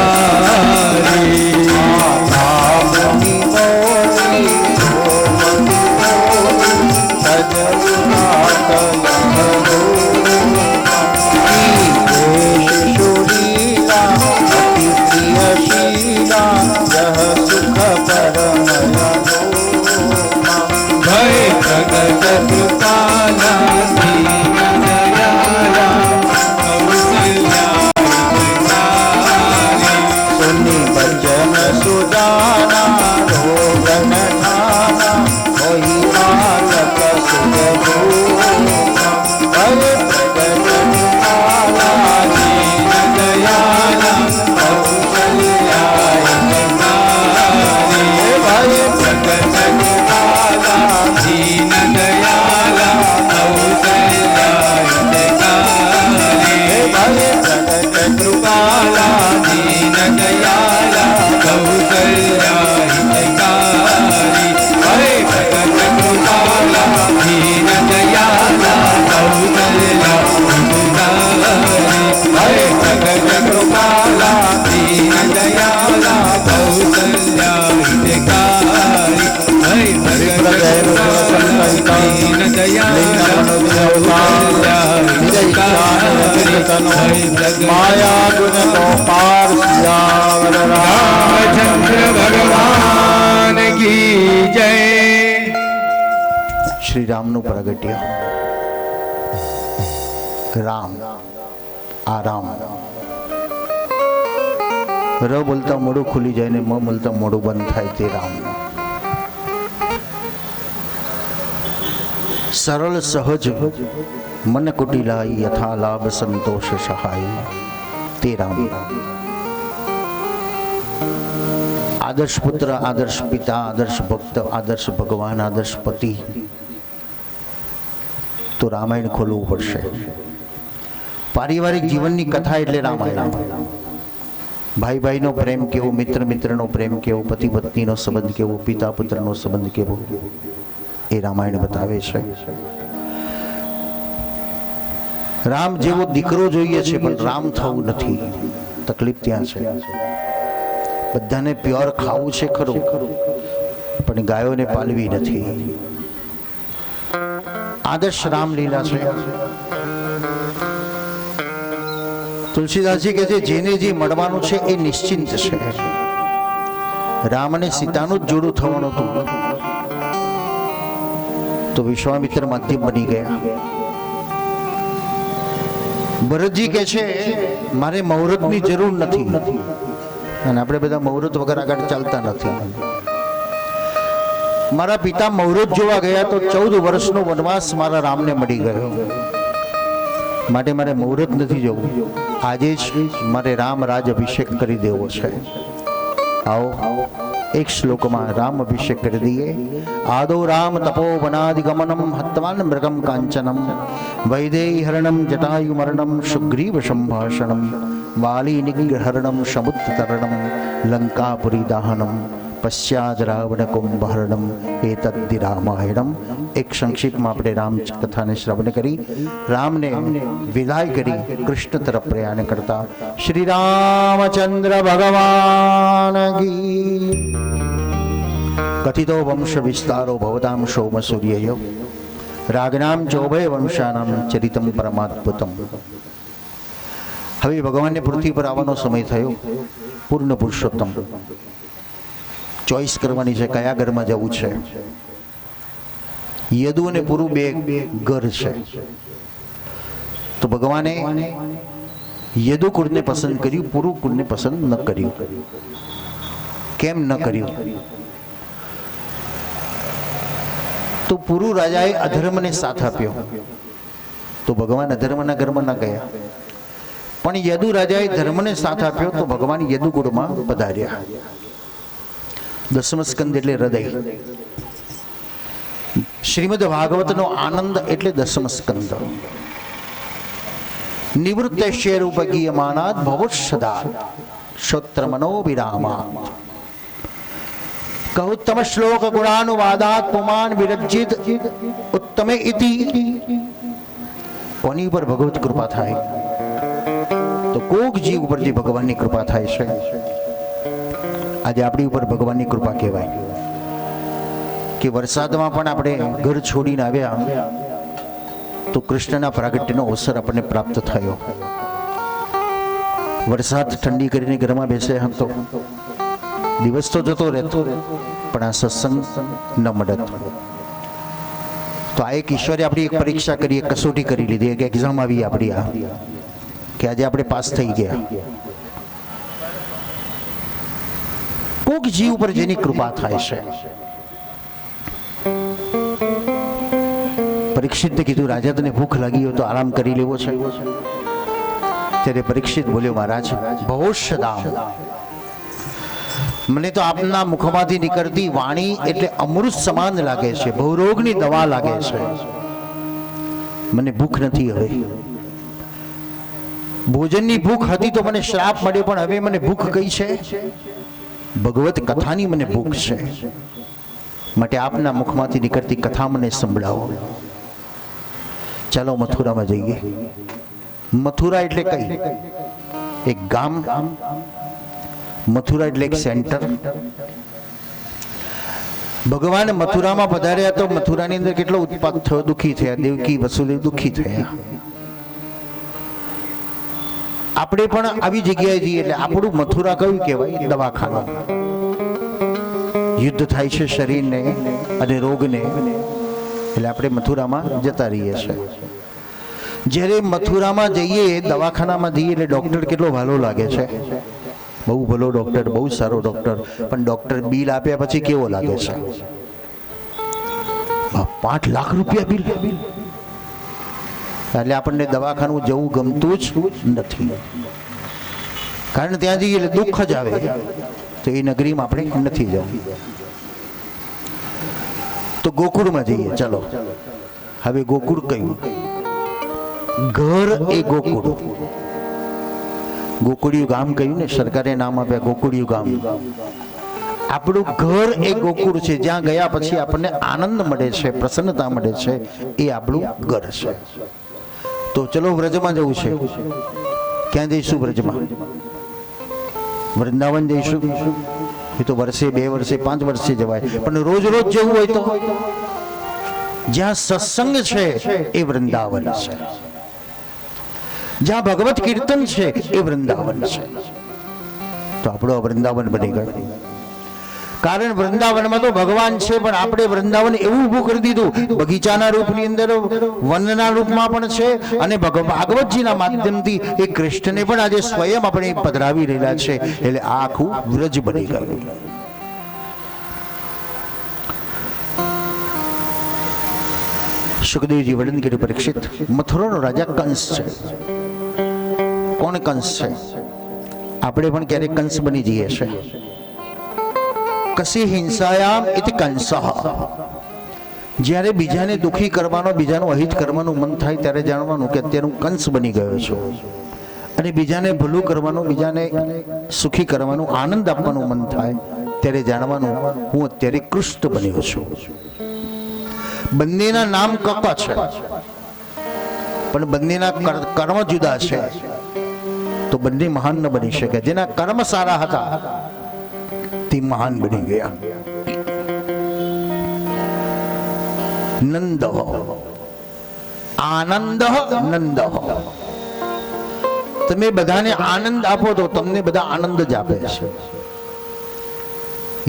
મુનિ બોલી ગોમતી બોલી સજગુના શિશુરીલા અતિ પ્રિય શીલા જહ સુખ પરમયા. ભય પ્રગટ કૃપાલા દીન દયાલા કૌશલ્યા હિતકારી. સુની ભજન સુજાના રોગન ઠાના કોઈ માનક સુગભૂમા. ભય પ્રગટ કૃપાલા દીન દયાલા કૌશલ્યા હિતકારી. ભય પ્રગટ કૃપાલા દીન દયાલા કૌશલ્યા હિતકારી. ભય પ્રગટ કૃપાલા દીન દયાલા કૌશલ્યા હિતકારી. હરે પ્રગટ કૃપાલા દીન દયાલા કૌશલ્યા હિતકારી. હરે પ્રગટ કૃપાલા દીન દયાલા કૌશલ્યા હિતકારી. હરે પ્રગટ કૃપાલા દીન દયાલા કૌશલ્યા હિતકારી. માયા ગુણ તો પાર સિયાવર રામચંદ્ર ભગવાન કી જય. શ્રી રામનું પ્રગટ્ય. રામ આરામ. ર બોલતા મોઢું ખુલી જાય ને મ બોલતા મોઢું બંધ થાય તે રામ. સરળ સહજ મન કુટિલાઈ યથા લાભ સંતોષ સહાય તે રામ. આદર્શ પુત્ર, આદર્શ પિતા, આદર્શ ભક્ત, આદર્શ ભગવાન, આદર્શ પતિ. તો રામાયણ ખોલવું પડશે. પારિવારિક જીવનની કથા એટલે રામાયણ. ભાઈ ભાઈનો પ્રેમ કેવો, મિત્ર મિત્રનો પ્રેમ કેવો, પતિ પત્નીનો સંબંધ કેવો, પિતા પુત્રનો સંબંધ કેવો, એ રામાયણ બતાવે છે. રામ જેવો દીકરો જોઈએ છે પણ રામ થવું નથી. તકલીફ ત્યાં છે. બધાને પ્યોર ખાવું છે ખરું, પણ ગાયોને પાલવી નથી. આદર્શ રામલીલા છે. તુલસીદાસજી કહે છે જેને જે મળવાનું છે એ નિશ્ચિંત છે. રામ અને સીતાનું જ જોડું થવાનું હતું તો વિશ્વામિત્ર માધ્યમ બની ગયા. ભરતજી કહે છે મારે મુહૂર્તની જરૂર નથી, અને આપણે બધા મુહૂર્ત વગર આગળ ચાલતા નથી. મારા પિતા મુહૂર્ત જોવા ગયા તો 14 વર્ષનો વનવાસ મારા રામને મળી ગયો, માટે મારે મુહૂર્ત નથી જોવું. આજે જ મારે રામ રાજ અભિષેક કરી દેવો છે. આવો એક શ્લોકમાં રામ અભિષેક કરી દઈએ. આદો રામ તપોવનાદિગમનમ હત્વાન મૃગમ કાંચનમ વૈદેહી હરણમ જટાયુ મરણમ સુગ્રીવ સંભાષણમ વાલી નિગ્રહણમ સમુદ્રતરણમ લંકાપુરી દાહનમ પશ્ચાદ રાવણ કુંભહરણમ એતદ્દિ રામાયણમ. એક સંક્ષિપ્તમાં આપણે રામ કથાને શ્રવણ કરી રામને વિદાય કરી કૃષ્ણ તરફ પ્રયાણ કરતા શ્રી રામચંદ્ર ભગવાન કી. કથિતો વંશ વિસ્તારો ભવતામ સોમ સૂર્યયો રાગનામ ચોભય વંશાનામ ચરિતમ પરમાદ્ભુતમ. હવે ભગવાનને પૃથ્વી પર આવવાનો સમય થયો. પૂર્ણ પુરુષોત્તમ ચોઈસ કરવાની છે કયા ઘરમાં જવું છે. યદુ અને પુરુ બે ઘર છે. તો ભગવાને યદુ કુળને પસંદ કર્યું, પુરુ કુળને પસંદ ન કર્યું. કેમ ન કર્યું? તો પુરુ રાજાએ અધર્મને સાથ આપ્યો તો ભગવાન અધર્મના ઘરમાં ન ગયા. પણ યદુ રાજાએ ધર્મને સાથ આપ્યો તો ભગવાન યદુ કુળમાં પધાર્યા. દસમ સ્કંદ એટલે હૃદય. શ્રીમદ ભાગવતનો આનંદ એટલે દસમ સ્કંદ. નિવૃત્ત શેરૂપગીયમાનાદ ભવોષદા શ્રોત્ર મનોવિરામાત કૌત્તમ શ્લોક ગુણાનુવાદાત પુમાન વિરજિત ઉત્તમે ઇતિ. કોની પર ભગવત કૃપા થાય? તો કોક જીવ ઉપર જે ભગવાનની કૃપા થાય છે. આજે આપણી ઉપર ભગવાનની કૃપા કહેવાય કે વરસાદમાં પણ આપણે ઘર છોડીને આવ્યા તો કૃષ્ણના પ્રાગટ્યનો અવસર આપણને પ્રાપ્ત થયો. વરસાદ ઠંડી કરીને ઘરમાં બેસે હતો, દિવસ તો જતો રહેતો પણ આ સત્સંગ ન મળત. તો આ એક ઈશ્વરે આપણી એક પરીક્ષા કરી, એક કસોટી કરી લીધી, એક એક્ઝામ આવી આપણી આ કે આજે આપણે પાસ થઈ ગયા. કોક જીવ ઉપર જેની કૃપા થાય છે. પરીક્ષિતને કીધું રાજા તને ભૂખ લાગી હોય તો આરામ કરી લેવો છે. ત્યારે પરીક્ષિત બોલ્યો મહારાજ ભવોષદામ, મને તો આપના મુખમાંથી નીકળતી વાણી એટલે અમૃત સમાન લાગે છે, ભવરોગની દવા લાગે છે. મને ભૂખ નથી. હવે ભોજનની ભૂખ હતી તો મને શ્રાપ મળ્યો, પણ હવે મને ભૂખ કઈ છે? ભગવત કથાની મને ભૂખ છે. માટે આપના મુખમાંથી નીકળતી કથા મને સંભળાવો. ચાલો મથુરામાં જઈએ. મથુરા એટલે કઈ? એક ગામ. મથુરા એટલે એક સેન્ટર. ભગવાન મથુરામાં પધાર્યા તો મથુરાની અંદર કેટલો ઉત્પાત થયો, દુઃખી થયા. દેવકી વસુદેવ દુઃખી થયા. આપણે પણ આવી જગ્યાએ જઈએ એટલે આપણું મથુરા કયું કહેવાય? દવાખાનું. યુદ્ધ થાય છે શરીરને અને રોગને, એટલે આપણે મથુરામાં જતા રહીએ છીએ. જ્યારે મથુરામાં જઈએ, દવાખાનામાં જઈએ એટલે ડોક્ટર કેટલો ભાલો લાગે છે. બહુ ભલો ડોક્ટર, બહુ સારો ડોક્ટર. પણ ડોક્ટર બિલ આપ્યા પછી કેવો લાગે છે? 5 લાખ રૂપિયા બિલ. એટલે આપણને દવાખાનું જવું ગમતું જ નથી. કારણ ત્યાં જઈએ એટલે દુઃખ જ આવે. તો એ નગરીમાં આપણે નથી જવું. તો ગોકુળમાં જઈએ. ચાલો હવે ગોકુળ કયું? ઘર એ ગોકુળ. ગોકુળિયું ગામ કહ્યું ને, સરકારે નામ આપ્યા ગોકુળિયું ગામ. આપણું ઘર એ ગોકુળ છે. જ્યાં ગયા પછી આપણને આનંદ મળે છે, પ્રસન્નતા મળે છે, એ આપણું ઘર છે. તો ચલો વ્રજમાં જવું છે. ક્યાં જઈશું? વ્રજમાં. વૃંદાવન જઈશું. એ તો વર્ષે, 2 વર્ષે, 5 વર્ષે જવાય. પણ રોજ રોજ જવું હોય તો જ્યાં સત્સંગ છે એ વૃંદાવન છે. જ્યાં ભગવત કીર્તન છે એ વૃંદાવન છે. તો આપણો વૃંદાવન બની ગયું. કારણ વૃંદાવનમાં તો ભગવાન છે, પણ આપણે વૃંદાવન એવું ઊભું કરી દીધું, બગીચાના રૂપની અંદર, વનના રૂપમાં પણ છે, અને ભાગવતજીના માધ્યમથી એ કૃષ્ણને પણ આજે સ્વયં આપણે પધરાવી રહેલા છે. એટલે આ આખું વ્રજ બની ગયું. સુખદેવજી વર્ણન કર્યું, પરીક્ષિત, મથુરાનો રાજા કંસ છે. કોણ કંસ છે? આપણે પણ ક્યારેક કંસ બની જઈએ છે. કસી હિંસાયામ ઇતિ કંસઃ. જ્યારે બીજાને દુઃખી કરવાનો, બીજાનું અહિત કરવાનું મન થાય ત્યારે જાણવાનું કે અત્યારે હું કંસ બની ગયો છું. અને બીજાને ભલું કરવાનું, બીજાને સુખી કરવાનું, આનંદ આપવાનું મન થાય ત્યારે જાણવાનું હું અત્યારે કૃષ્ણ બન્યો છું. બંનેના નામ કક છે પણ બંનેના કર્મ જુદા છે, તો બંને મહાન ન બની શકે. જેના કર્મ સારા હતા તે મહાન બની ગયા. નંદ આનંદ નંદ, તમે બધાને આનંદ આપો તો તમને બધા આનંદ જ આપે છે.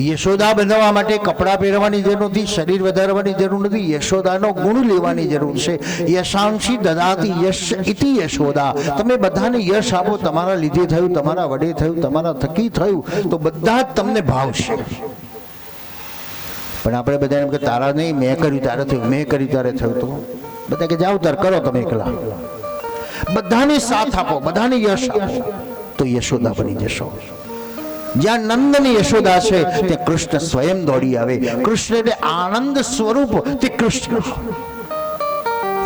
યશોદા બનાવવા માટે કપડાં પહેરવાની જરૂર નથી, શરીર વધારવાની જરૂર નથી, યશોદાનો ગુણ લેવાની જરૂર છે. યશાંશી દદાતી યશ ઇતિ યશોદા. તમે બધાને યશ આપો, તમારા લીધે થયું, તમારા વડે થયું, તમારા થકી થયું, તો બધા જ તમને ભાવશે. પણ આપણે બધા એમ કે તારા નહીં, મેં કર્યું તારે થયું, મેં કર્યું તારે થયું, તો બધા કે જાઓ તાર કરો તમે એકલા. બધાને સાથ આપો, બધાને યશ આપો, તો યશોદા બની જશો. જ્યાં નંદની યશોદા છે ત્યાં કૃષ્ણ સ્વયં દોડી આવે. કૃષ્ણ એટલે આનંદ સ્વરૂપ તે કૃષ્ણ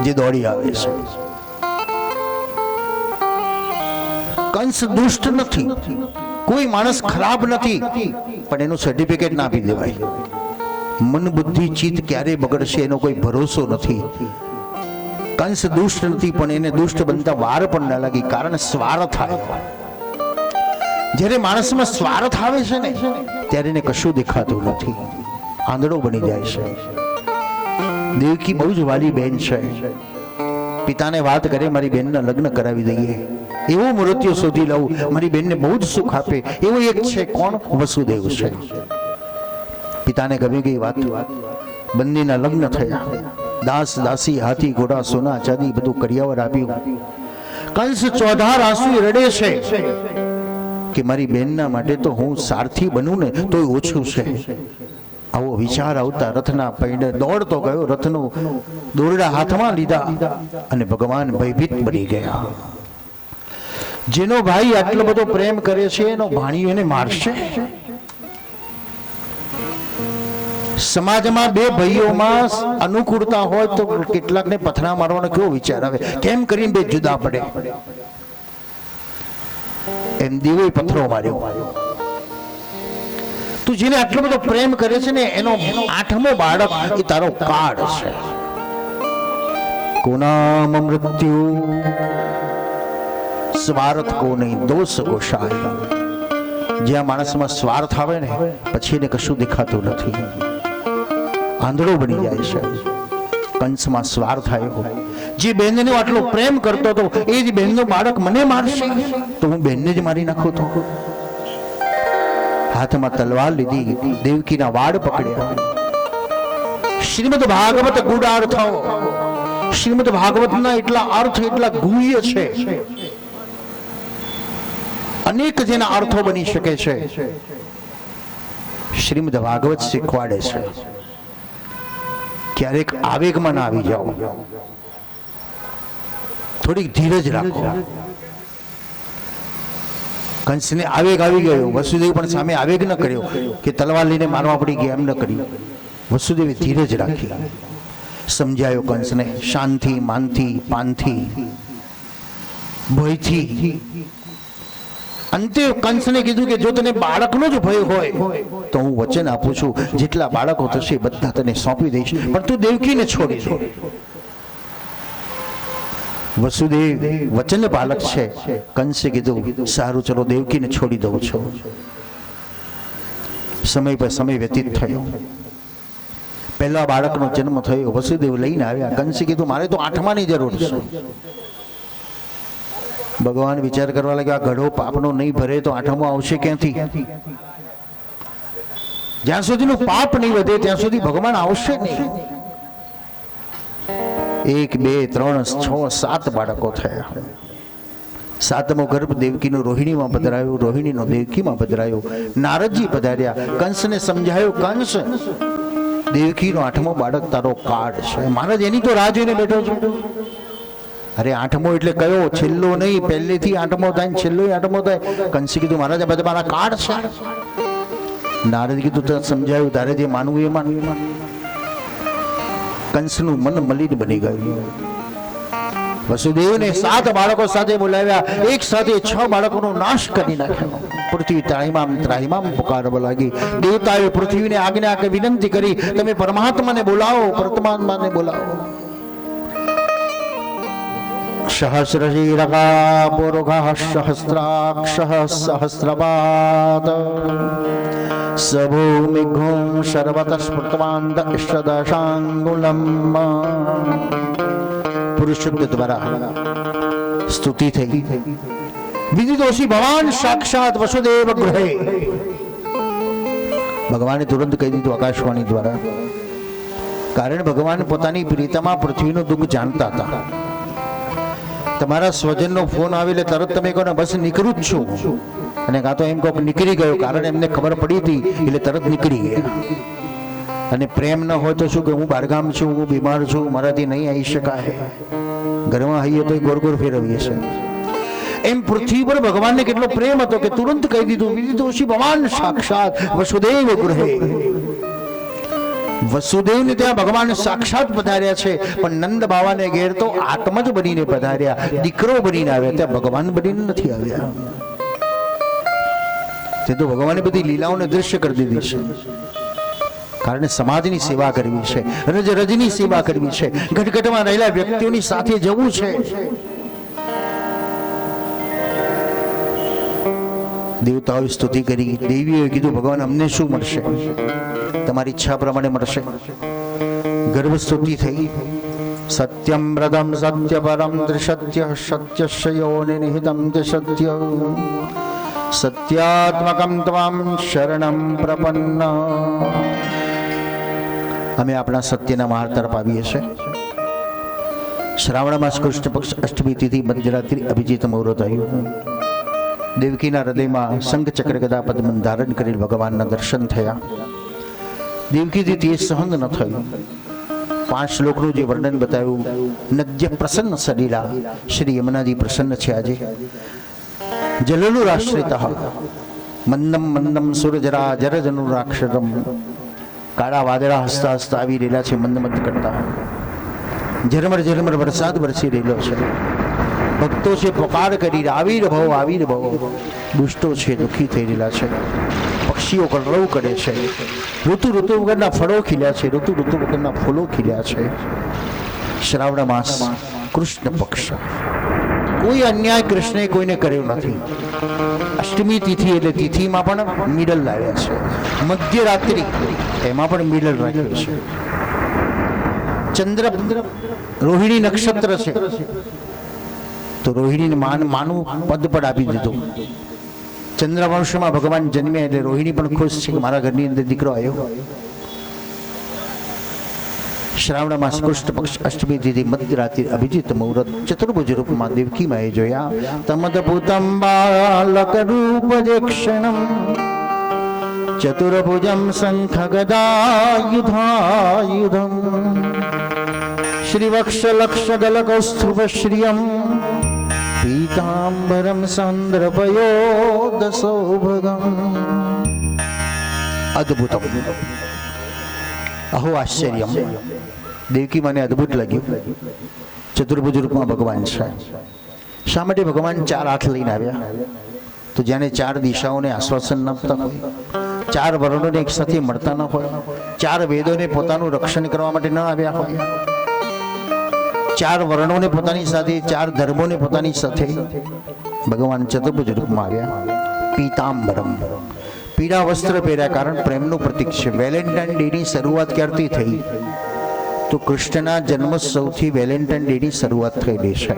જે દોડી આવે છે. કંસ દુષ્ટ નથી, કોઈ માણસ ખરાબ નથી, પણ એનું સર્ટિફિકેટ ના આપી દેવાય. મન બુદ્ધિ ચિત્ત ક્યારે બગડશે એનો કોઈ ભરોસો નથી. કંસ દુષ્ટ નથી, પણ એને દુષ્ટ બનતા વાર પણ ના લાગી, કારણ સ્વાર્થ આવ્યો. જ્યારે માણસમાં સ્વાર્થ આવે છે ને ત્યારે એને કશું દેખાતું નથી, આંધળો બની જાય છે. દેવકી બહુ જ વાલી બેન છે. પિતાને વાત કરે મારી બેનના લગ્ન કરાવી દઈએ, એવો મૃત્યુ શોધી લઉં, મારી બેનને બહુ જ સુખ આપે, એવો એક છે. કોણ? વસુદેવ છે. પિતાને ગમી ગઈ વાત. બંનેના લગ્ન થયા. દાસ દાસી, હાથી ઘોડા, સોના ચાંદી બધું કરિયાવર આપ્યું. કંસ ચોધાર આંસુ રડે છે કે મારી બેનના માટે તો હું સારથી બનું ને તોય ઓછું છે. આવો વિચાર આવતા રથના પૈડે દોડતો ગયો, રથનું દોરડા હાથમાં લીધા અને ભગવાન ભયભીત બની ગયા. જેનો ભાઈ આટલો બધો પ્રેમ કરે છે એનો ભાણિયો એને મારશે? સમાજમાં બે ભાઈઓમાં અનુકૂળતા હોય તો કેટલાકને પથરા મારવાનો કેવો વિચાર આવે, કેમ કરીને બે જુદા પડે. એમ દેવે પથરો માર્યો. તું જેને આટલો બધો પ્રેમ કરે છે ને એનો 8મો બાળક એ તારો કાળ છે. કોનામ મૃત્યુ સ્વાર્થ કો નહીં દોષ ગોસાય. જ્યાં માણસમાં સ્વાર્થ આવે ને પછી એને કશું દેખાતું નથી, આંધળો બની જાય છે. કંસમાં સ્વાર્થ આવ્યો. જે બહેનને આટલો પ્રેમ કરતો હતો એ જ બહેનનો બાળક મને મારશે તો હું બહેનને જ મારી નાખું. તો હાથમાં તલવાર લીધી, દેવકીના વાળ પકડ્યા. શ્રીમદ ભાગવત ગૂઢાર્થો, શ્રીમદ ભાગવતના એટલા અર્થ એટલા ગુહ્ય છે, અનેક જેના અર્થો બની શકે છે. શ્રીમદ ભાગવત શીખવાડે છે ક્યારેક આવેગમાં ના આવી જાઓ, થોડીક ધીરજ રાખો. કંસને આવેગ આવી ગયો, વસુદેવ પણ સામે આવેગ ન કર્યો કે તલવાર લઈને મારવા પડી ગયા, એમ ન કર્યું. વસુદેવે ધીરજ રાખી, સમજાયો કંસને શાંતિ માનથી પાનથી ભયથી. અંતે કંસને કીધું કે જો તને બાળકનો જ ભય હોય તો હું વચન આપું છું જેટલા બાળકો થશે બધા તને સોંપી દઈશ, પણ તું દેવકીને છોડી દે. વસુદેવ વચન બાલક છે. કંસે કીધું સારું ચલો દેવકીને છોડી દઉં છું. સમય પર સમય વ્યતીત થયો. પહેલા બાળકનો જન્મ થયો, વસુદેવ લઈને આવ્યા. કંસે કીધું મારે તો 8માની જરૂર છે. ભગવાન વિચાર કરવા લાગ્યા આ ઘડો પાપનો નહીં ભરે તો 8મો આવશે ક્યાંથી? જ્યાં સુધીનું પાપ નહીં વધે ત્યાં સુધી ભગવાન આવશે નહીં. 1 2 3 6 7 બાળકો થયા. 7મો ગર્ભ દેવકીનો રોહિણીમાં પધરાયો, રોહિણીનો દેવકીમાં પધરાયો. નારદજી પધાર્યા. કંસને સમજાયો કંસ દેવકીનો 8મો બાળક તારો કાળ છે. મહારાજ એની તો રાહ જોઈને બેઠો છું. અરે 8મો એટલે કયો? છેલ્લો નહીં, પહેલેથી 8મો થાય, છેલ્લો 8મો થાય. કંસે કીધું મહારાજ આ બધા મારા કાળ છે. નારદ કીધું તો સમજાયું, તારે જે માનવું એ માન. કંસનું મન મલિન બની ગયું. વસુદેવને 7 બાળકો સાથે બોલાવ્યા, એક સાથે 6 બાળકોનો નાશ કરી નાખ્યો. પૃથ્વી ત્રાહિમામ ત્રાહિમામ પુકારવા લાગી. દેવતાએ પૃથ્વીને આજ્ઞા કે વિનંતી કરી, તમે પરમાત્માને બોલાવો, પરમાત્માને બોલાવો. સહસ્રશીરકા પુરુષઃ સહસ્રાક્ષઃ સહસ્રપાદ સભૂમિઘું સર્વતઃ સ્મૃતવાન દશદશાંગુલમ. પુરુષ શબ્દ દ્વારા સ્તુતિ થઈ. વિદિતોષી ભગવાન સાક્ષાત વસુદેવ ગૃહે. ભગવાને તુરંત કહી દીધું આકાશવાણી દ્વારા, કારણ ભગવાન પોતાની પ્રીતમાં પૃથ્વીનું દુઃખ જાણતા હતા. તમારા સ્વજનનો ફોન આવે એટલે તરત તમે કહો ને બસ નીકળું જ છું, અને કાં તો એમ કહો કે નીકળી ગયો, કારણ એમને ખબર પડી હતી એટલે તરત નીકળી ગયા. અને પ્રેમ ન હોય તો શું કે હું બહારગામ છું, હું બીમાર છું, મારાથી નહીં આવી શકાય, ઘરમાં આવીએ તો ગોર ગોર ફેરવીએ છે. એમ પૃથ્વી પર ભગવાનને કેટલો પ્રેમ હતો કે તુરંત કહી દીધું, વિદિતોષી ભગવાન સાક્ષાત વસુદેવ ગૃહે. વસુદેવને ત્યાં ભગવાન સાક્ષાત પધાર્યા છે, પણ નંદ બાવાને ઘેર તો આત્મા જ બનીને પધાર્યા, દીકરો બનીને આવ્યા, ત્યાં ભગવાન બનીને નથી આવ્યા. તે તો ભગવાને બધી લીલાઓને દૃશ્ય કરી દીધી છે, કારણ સમાજની સેવા કરવી છે, રજ રજની સેવા કરવી છે, ઘટઘટમાં રહેલા વ્યક્તિઓની સાથે જવું છે. દેવતાઓએ સ્તુતિ કરી, દેવીઓએ કીધું ભગવાન અમને શું મળશે, તમારી ઈચ્છા પ્રમાણે મળશે. ગર્ભ સ્તુતિ થઈ. સત્યમ વ્રતમ સત્ય પરમ ત્રિસત્ય સત્યસ્ય યોનિ નિહિતમ સત્ય સત્યાત્મકમ ત્વામ શરણમ પ્રપન્ન. અમે આપણા સત્યના માર્ગ તરફ આવીએ છીએ. શ્રાવણ માસ કૃષ્ણ પક્ષ અષ્ટમી તિથિ મધ્યરાત્રિ અભિજીત મુહૂર્ત આવ્યું. દેવકીના હૃદયમાં શંખ ચક્ર ગદા પદ્મ ધારણ કરી ભગવાનના દર્શન થયા. દેવકીથી તે સહન ન થયું. 5 શ્લોકનું જે વર્ણન બતાવ્યું, નદ્ય પ્રસન્ન સલીલા. શ્રી યમુનાજી પ્રસન્ન છે આજે. જલલુરાશ્રિત મંદમ મંદમ સુરજરા જરજનુરાક્ષરમ. કાળા વાદળા હસતા હસતા આવી રહેલા છે, મંદ મંદ કરતા. ઝરમર ઝરમર વરસાદ વરસી રહેલો છે. ભક્તો છે પોકાર કરી આવીર ભવ આવીર ભવ. દુષ્ટો છે દુઃખી થઈ રહેલા છે. પક્ષીઓ કલરવ કરે છે. ઋતુ ઋતુ વગરના ફળો ખીલ્યા છે, ઋતુ ઋતુ વગરના ફૂલો ખીલ્યા છે. શ્રાવણ માસ કૃષ્ણ પક્ષ. કોઈ અન્યાય કૃષ્ણે કોઈને કર્યો નથી. અષ્ટમી તિથિ એટલે તિથિમાં પણ મિડલ લાવ્યા છે. મધ્યરાત્રિ એમાં પણ મિડલ રાખ્યું છે. ચંદ્ર રોહિણી નક્ષત્ર છે તો રોહિણીને માનું પદ પણ આપી દીધું. ચંદ્રવંશમાં ભગવાન જન્મ્યા એટલે રોહિણી પણ ખુશ છે કે મારા ઘરની અંદર દીકરો આવ્યો. શ્રાવણ માસ કૃષ્ણ પક્ષ અષ્ટમી તિથિ મધ્યરાત્રિ અભિજીત મુહૂર્ત ચતુર્ભુજ રૂપમાં દેવકી માએ જોયા. તમદભૂતમ બાલક રૂપજેક્ષણમ ચતુર્ભુજમ શંખ ગદાયુધાયુધમ શ્રીવક્ષ લક્ષ ગલકૌસ્તુભ શ્રિયમ પીતાંબરમ સાંદ્રપયોદસૌભગમ. અદ્ભુતમ. અહો આશ્ચર્યમ. દેવકી મને અદ્ભુત લાગ્યું. ચતુર્ભુજ રૂપમાં ભગવાન છે. શા માટે ભગવાન 4 હાથ લઈને આવ્યા? તો જેને 4 દિશાઓને આશ્વાસન ન આપતા હોય, 4 વર્ણોને એક સાથે મળતા ન હોય, 4 વેદોને પોતાનું રક્ષણ કરવા માટે ન આવ્યા હોય, 4 વર્ણોને પોતાની સાથે, 4 ધર્મોને પોતાની સાથે ભગવાન ચતુર્ભુજ રૂપમાં આવ્યા. પીતાંબરમ. પીળા વસ્ત્ર પહેર્યા, કારણ પ્રેમનું પ્રતીક છે. વેલેન્ટાઇન ડે ની શરૂઆત ક્યારથી થઈ? તો કૃષ્ણના જન્મોત્સવથી વેલેન્ટાઇન ડે ની શરૂઆત થયેલી છે.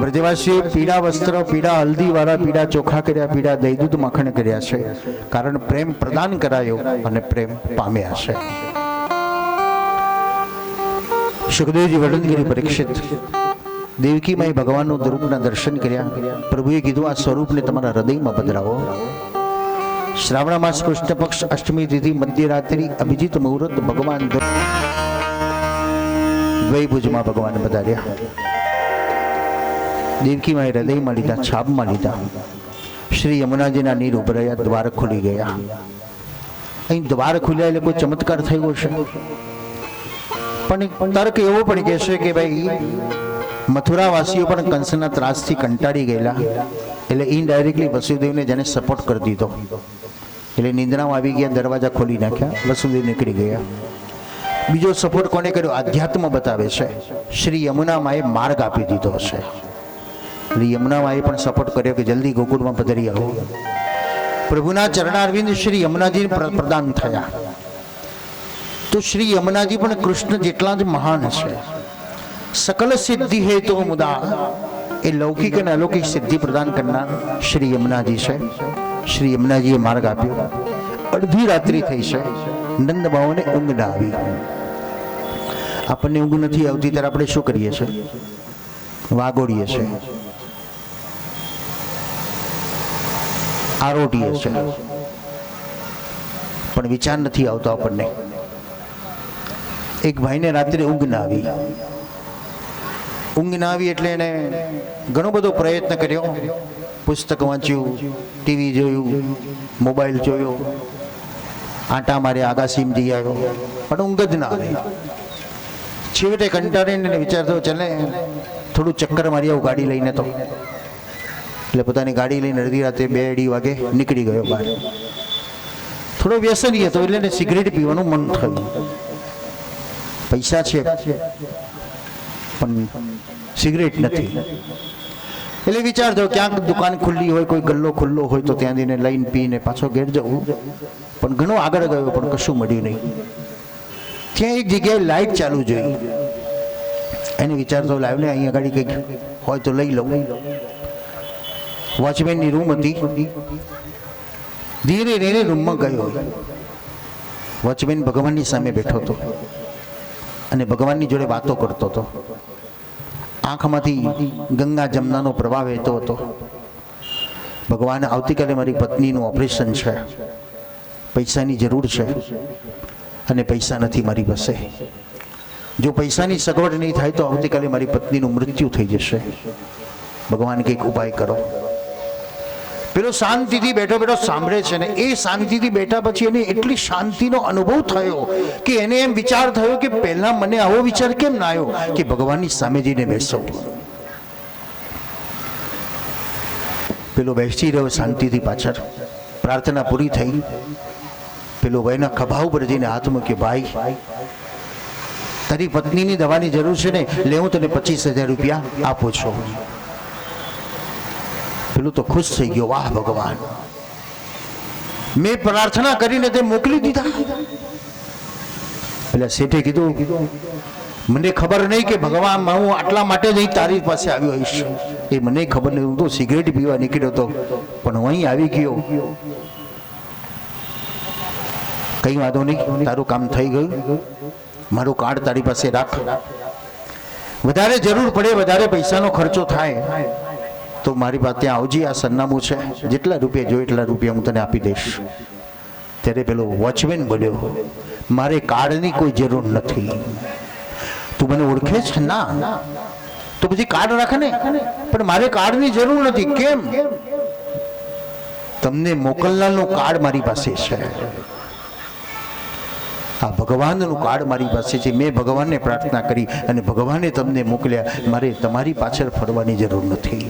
બ્રજવાસીએ પીળા વસ્ત્ર, પીળા હલ્દી વાળા પીળા ચોખા કર્યા, પીળા દહીં દૂધ માખણ કર્યા છે, કારણ પ્રેમ પ્રદાન કરાયો અને પ્રેમ પામ્યા છે. સુખદેવજી વર્ણન કરી પરીક્ષિત. દેવકી માએ ભગવાનનું રૂપના દર્શન કર્યા. પ્રભુએ કીધું આ સ્વરૂપને તમારા હૃદયમાં પધરાવો. શ્રાવણ માસ કૃષ્ણ પક્ષ અષ્ટમી તિથિ મધ્યરાત્રિ અભિજીત મુહૂર્ત ભગવાન દ્વૈભુજમાં ભગવાન પધાર્યા. દેવકી માએ હૃદયમાં લીધા, છાપમાં લીધા. શ્રી યમુનાજીના નીર ઉભરાયા, દ્વાર ખુલી ગયા. અહીં દ્વાર ખુલ્યા એટલે કોઈ ચમત્કાર થયો છે? પણ તર્ક એવો પણ કહેશે કે ભાઈ મથુરાવાસીઓ પણ કંસના ત્રાસથી કંટાળી ગયેલા, એટલે ઇનડાયરેક્ટલી વસુદેવને જેને સપોર્ટ કરી દીધો, એટલે નિંદ્રામાં આવી ગયા, દરવાજા ખોલી નાખ્યા, વસુદેવ નીકળી ગયા. બીજો સપોર્ટ કોને કર્યો? આધ્યાત્મ બતાવે છે, શ્રી યમુના માએ માર્ગ આપી દીધો છે. એટલે યમુના માએ પણ સપોર્ટ કર્યો કે જલ્દી ગોકુળમાં પધારી આવો. પ્રભુના ચરણારવિંદ શ્રી યમુનાજી પ્રદાન થયા. તો શ્રી યમુનાજી પણ કૃષ્ણ જેટલા જ મહાન છે. સકલ સિદ્ધિ હે તો મુદા, એ લૌકિક અને અલૌકિક સિદ્ધિ પ્રદાન કરનાર શ્રી યમુનાજી છે. શ્રી યમુનાજીએ માર્ગ આપ્યો. અડધી રાત્રિ થઈ છે, નંદ બાવાને ઊંઘ ના આવી. આપણને ઊંઘ નથી આવતી ત્યારે આપણે શું કરીએ છીએ? વાગોડીએ છીએ, આરોટીએ છીએ, પણ વિચાર નથી આવતો આપણને. એક ભાઈને રાત્રે ઊંઘ ના આવી. ઊંઘ ના આવી એટલે એને ઘણો બધો પ્રયત્ન કર્યો, પુસ્તક વાંચ્યું, ટીવી જોયું, મોબાઈલ જોયો, આંટા માર્યા, આગાસીમાં જઈ આવ્યો, પણ ઊંઘ જ ના આવી. છેવટે કંટાળીને વિચારતો ચાલે થોડું ચક્કર મારી આવું ગાડી લઈને. તો એટલે પોતાની ગાડી લઈને અડધી રાતે 2-2:30 વાગે નીકળી ગયો બહાર. થોડો વ્યસની હતો એટલે એને સિગરેટ પીવાનું મન થયું. પૈસા છે પણ સિગરેટ નથી, એટલે વિચારતો ક્યાંક દુકાન ખુલ્લી હોય, કોઈ ગલ્લો ખુલ્લો હોય તો ત્યાં જઈને લઈને પીને પાછો ઘેર જવું. પણ ઘણો આગળ ગયો પણ કશું મળ્યું નહીં. ત્યાં એક જગ્યાએ લાઇટ ચાલુ જોઈ. એને વિચારતો લાવ્યો ને અહીંયા ગાડી કંઈક હોય તો લઈ લઉં. વોચમેનની રૂમ હતી. ધીરે ધીરે રૂમમાં ગયો. વોચમેન ભગવાનની સામે બેઠો હતો અને ભગવાનની જોડે વાતો કરતો હતો. આંખમાંથી ગંગા જમનાનો પ્રવાહ વહેતો હતો. ભગવાન, આવતીકાલે મારી પત્નીનું ઓપરેશન છે, પૈસાની જરૂર છે અને પૈસા નથી મારી પાસે. જો પૈસાની સગવડ નહીં થાય તો આવતીકાલે મારી પત્નીનું મૃત્યુ થઈ જશે. ભગવાન કંઈક ઉપાય કરો. પેલો શાંતિથી બેઠો બેઠો સાંભળે છે ને એ શાંતિથી બેઠા પછી એને એટલી શાંતિનો અનુભવ થયો કે એને એમ વિચાર થયો કે પહેલા મને આવો વિચાર કેમ ના આવ્યો કે ભગવાનની સામે જઈને બેસો. પેલો બેસી રહ્યો શાંતિથી પાછળ. પ્રાર્થના પૂરી થઈ. પેલો ભાઈના ખભા ઉપર જઈને હાથ મૂક્યો, ભાઈ તારી પત્નીની દવાની જરૂર છે ને, લે હું તને 25,000 રૂપિયા આપું છું. પેલું તો ખુશ થઈ ગયો, વાહ ભગવાન, મેં પ્રાર્થના કરીને તે મોકલી દીધા. એટલે શેઠે કીધું, મને ખબર નહીં કે ભગવાન હું આટલા માટે જ તારી પાસે આવ્યો હોઈશ. એ મને ખબર નહીં, હું તો સિગરેટ પીવા નીકળ્યો હતો પણ હું અહીં આવી ગયો. કઈ વાંધો નહીં, તારું કામ થઈ ગયું, મારું કાર્ડ તારી પાસે રાખ. વધારે જરૂર પડે, વધારે પૈસાનો ખર્ચો થાય તો મારી પાસે ત્યાં આવજી, આ સરનામું છે, જેટલા રૂપિયા જોઈએ એટલા રૂપિયા હું તને આપી દઈશ. ત્યારે પેલો વોચમેન બોલ્યો, મારે કાર્ડની કોઈ જરૂર નથી. તું મને ઓળખે છે? ના. તો પછી કાર્ડ રાખ ને. પણ મારે કાર્ડની જરૂર નથી. કેમ? તમને મોકલનારનું કાર્ડ મારી પાસે છે. આ ભગવાનનું કાર્ડ મારી પાસે છે. મેં ભગવાનને પ્રાર્થના કરી અને ભગવાને તમને મોકલ્યા. મારે તમારી પાછળ ફરવાની જરૂર નથી.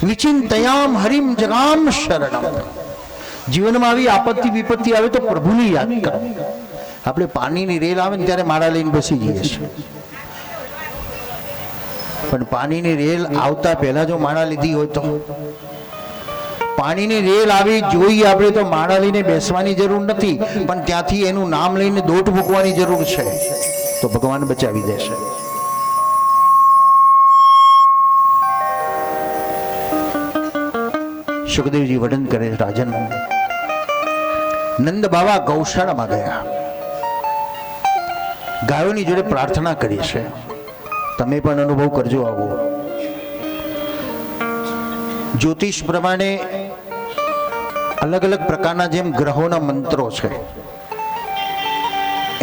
વિચિંતયામ હરિમ જગામ શરણમ. જીવનમાં આવી આપત્તિ વિપત્તિ આવે તો પ્રભુને યાદ કરો. આપણે પાણીની રેલ આવે ને ત્યારે માળા લઈને બેસી જઈએ છીએ, પણ પાણીની રેલ આવતા પહેલા જો માળા લીધી હોય તો, પાણીની રેલ આવી જોઈએ આપણે તો માળા લઈને બેસવાની જરૂર નથી, પણ ત્યાંથી એનું નામ લઈને દોટ મૂકવાની જરૂર છે, તો ભગવાન બચાવી દેશે. સુખદેવજી વર્ણન કરે, રાજન નંદ બાવા ગૌશાળામાં ગયા, ગાયોની જોડે પ્રાર્થના કરી છે. તમે પણ અનુભવ કરજો આવો. જ્યોતિષ પ્રમાણે અલગ અલગ પ્રકારના જેમ ગ્રહોના મંત્રો છે,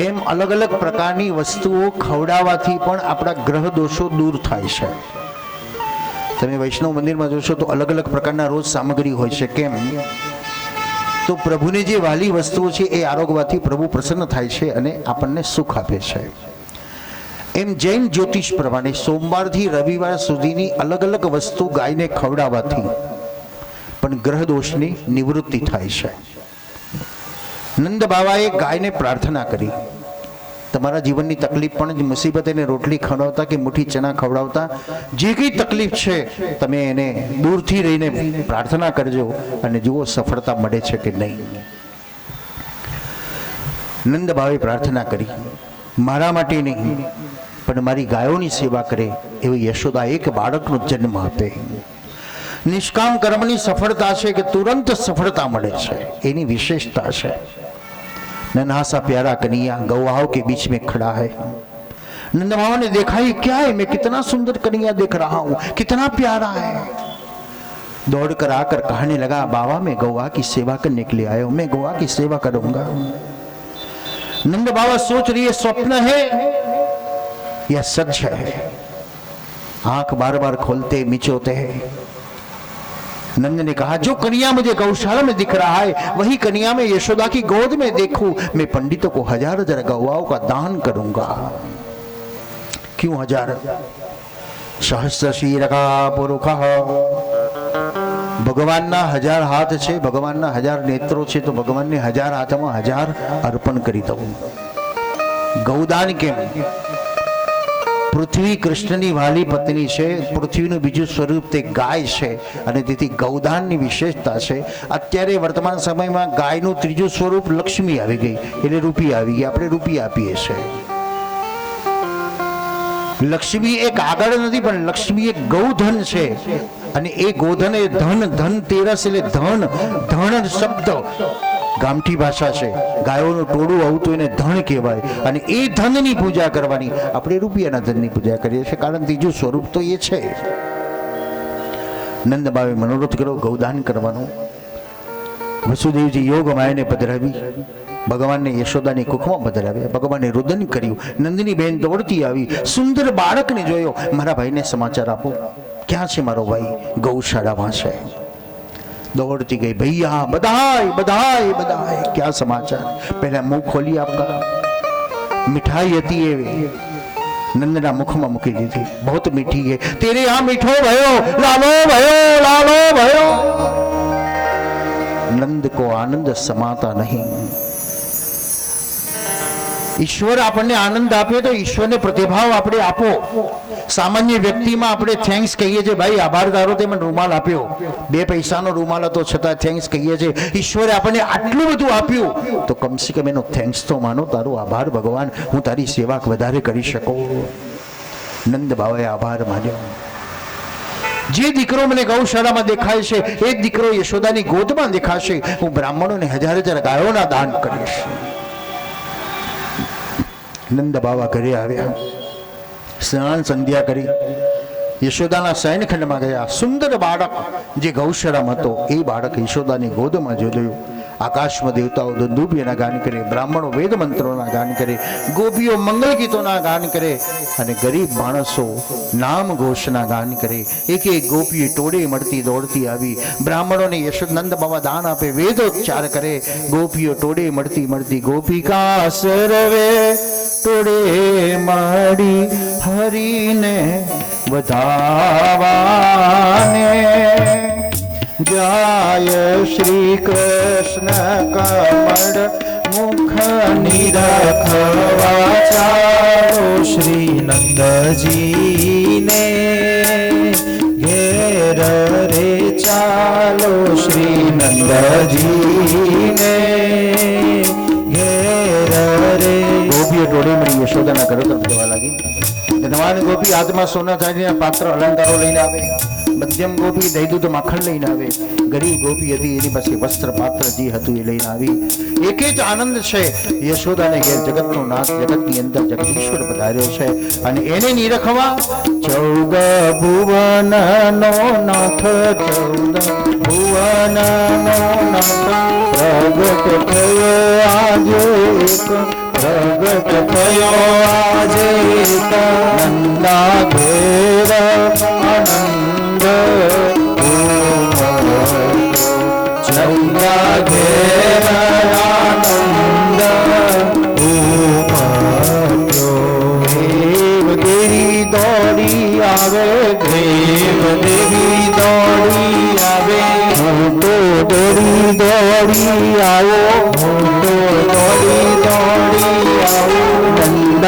એમ અલગ અલગ પ્રકારની વસ્તુઓ ખવડાવવાથી પણ આપણા ગ્રહ દોષો દૂર થાય છે. તમે વૈષ્ણવ મંદિરમાં જોશો તો અલગ અલગ પ્રકારના રોજ સામગ્રી હોય છે. કેમ? તો પ્રભુની જે વાલી વસ્તુઓ છે એ આરોગવાથી પ્રભુ પ્રસન્ન થાય છે અને આપણને સુખ આપે છે. એમ જૈન જ્યોતિષ પ્રમાણે સોમવારથી રવિવાર સુધીની અલગ અલગ વસ્તુ ગાયને ખવડાવવાથી પણ ગ્રહ દોષની નિવૃત્તિ થાય છે. નંદ બાવાએ ગાયને પ્રાર્થના કરી, તમારા જીવનની તકલીફ પણ મુસીબત એને રોટલી ખવડાવતા કે મુઠ્ઠી ચણા ખવડાવતા જે કંઈ તકલીફ છે તમે એને દૂરથી રહીને પ્રાર્થના કરજો અને જુઓ સફળતા મળે છે કે નહીં. નંદ બાવાએ પ્રાર્થના કરી, મારા માટે નહીં પણ મારી ગાયોની સેવા કરે એવી યશોદા એક બાળકનો જન્મ આપે. નિષ્કામ કર્મની સફળતા છે કે તુરંત સફળતા મળે છે, એની વિશેષતા છે. नन्हा सा प्यारा कन्हैया गौवाओं के बीच में खड़ा है. नंद बाबा ने देखा ये क्या है, मैं कितना सुंदर कन्हैया देख रहा हूं, कितना प्यारा है. दौड़कर आकर कहने लगा, बाबा मैं गौवा की सेवा करने के लिए आया हूं, मैं गौवा की सेवा करूंगा. नंद बाबा सोच रही है स्वप्न है या सच है. आंख बार बार खोलते मिचोते हैं. नंद ने कहा, जो कन्या मुझे गौशाला में दिख रहा है वही कन्या मैं यशोदा की गोद में देखूं, मैं पंडितों को 1000 गौवाओं का दान करूंगा. क्यों 1000? सहस्र शीरका पुरुष, ભગવાનના 1000 હાથ છે, ભગવાનના 1000 નેત્રો છે, તો ભગવાનને 1000 હાથમાં 1000 અર્પણ કરી દઉં. ગૌદાન કેમ? પૃથ્વી કૃષ્ણની વાલી પત્ની છે, પૃથ્વીનું બીજું સ્વરૂપ તે ગાય છે અને તેથી ગૌદાનની વિશેષતા છે. અત્યારે વર્તમાન સમયમાં ગાયનું ત્રીજું સ્વરૂપ લક્ષ્મી આવી ગઈ, એટલે રૂપિયા આવી ગઈ, આપણે રૂપિયા આપીએ છીએ. લક્ષ્મી એક આગળ નથી પણ લક્ષ્મી એક ગૌધન છે અને એ ગોધન એ ધન, ધનતેરસ એટલે ધન, ધન શબ્દ ગામઠી ભાષા છે. ગાયોનું ટોળું આવતું એને ધન કહેવાય અને એ ધનની પૂજા કરવાની. આપણે રૂપિયાના ધનની પૂજા કરીએ છીએ કારણ ત્રીજું સ્વરૂપ તો એ છે. નંદ બાવે મનોરથ કર્યો ગૌદાન કરવાનો. વસુદેવજી યોગ માયાને પધરાવી, ભગવાનને યશોદાની કુખમાં પધરાવ્યા, ભગવાને રુદન કર્યું. નંદની બહેન દોડતી આવી, સુંદર બાળકને જોયો, મારા ભાઈને સમાચાર આપો, ક્યાં છે મારો ભાઈ? ગૌશાળામાં છે. દોડતી ગઈ, ભૈયા બધાય બધાય બધાય, ક્યાં સમાચાર? પહેલા મુખ ખોલી આપતા, મિઠાઈ હતી એવી નંદના મુખમાં મૂકી દીધી. બહુત મીઠી है, तेरे यहाँ मीठो भयो, लालो भयो, लालो भयो. नंद को आनंद समाता नहीं. ઈશ્વર આપણને આનંદ આપે તો ઈશ્વરને પ્રતિભાવ આપણે આપો. સામાન્ય વ્યક્તિમાં આપણે થેન્ક્સ કહીએ છીએ, ભાઈ આભાર તારો તે મને રૂમાલ આપ્યો, 2 પૈસાનો રૂમાલ હતો છતાં થેન્ક્સ કહીએ છીએ. ઈશ્વરે આપણને આટલું બધું આપ્યું તો કમસે કમ એનો થેન્ક્સ તો માનો, તારો આભાર ભગવાન, હું તારી સેવા વધારે કરી શકું. નંદ બાવાએ આભાર માન્યો. જે દીકરો મને ગૌશાળામાં દેખાય છે એ દીકરો યશોદાની ગોદમાં દેખાશે, હું બ્રાહ્મણોને 1000 ગાયોના દાન કરીશ. નંદ બાવા ઘરે આવ્યા, સ્નાન સંધ્યા કરી, યશોદાના શયનખંડમાં ગયા. સુંદર બાળક જે ગૌશાળામાં હતો એ બાળક યશોદાની ગોદમાં જોયું. આકાશમાં દેવતાઓ દંદુભીના ગાન કરે, બ્રાહ્મણો વેદ મંત્રોના ગાન કરે, ગોપીઓ મંગલ ગીતોના ગાન કરે અને ગરીબ માણસો નામ ઘોષના ગાન કરે. એક એક ગોપીએ ટોળે મળતી દોડતી આવી, બ્રાહ્મણોને યશોનંદ બાબા દાન આપે, વેદોચ્ચાર કરે. ગોપીઓ ટોળે મળતી ગોપિકા સર્વે ટોળે મળી હરીને વધાવાને. જાય શ્રી કૃષ્ણ કમળ મુખ નિરખવા ચાલો શ્રી નંદજીને ઘેર રે ચાલો શ્રી નંદજીને ઘેર રે. ગોપીઓ ટોળે મળી યશોદાના ઘરો તરફ જવા લાગી. ધનવાન ગોપી હાથમાં સોના ચાંદીના પાત્ર અલંકારો લઈને આવે, મધ્યમ ગોપી દહીં દૂધ માખણ લઈને આવે, ગરીબ ગોપી હતી એની પાસે વસ્ત્ર પાત્ર જે હતું એ લઈને આવી. એક જ આનંદ છે, યશોદાને ઘેર જગતનો નાથ, જગતની અંદર જગદીશ્વર પધાર્યો છે અને એને નિરખવા 14 ભુવનનો નાથ, 14 ભુવનનો નાથ પ્રગટ થયો આજે એક, પ્રગટ થયો આજે એક. નંદા ઘેર આનંદ ચંદા ઘેર આનંદ ઉમટ્યો.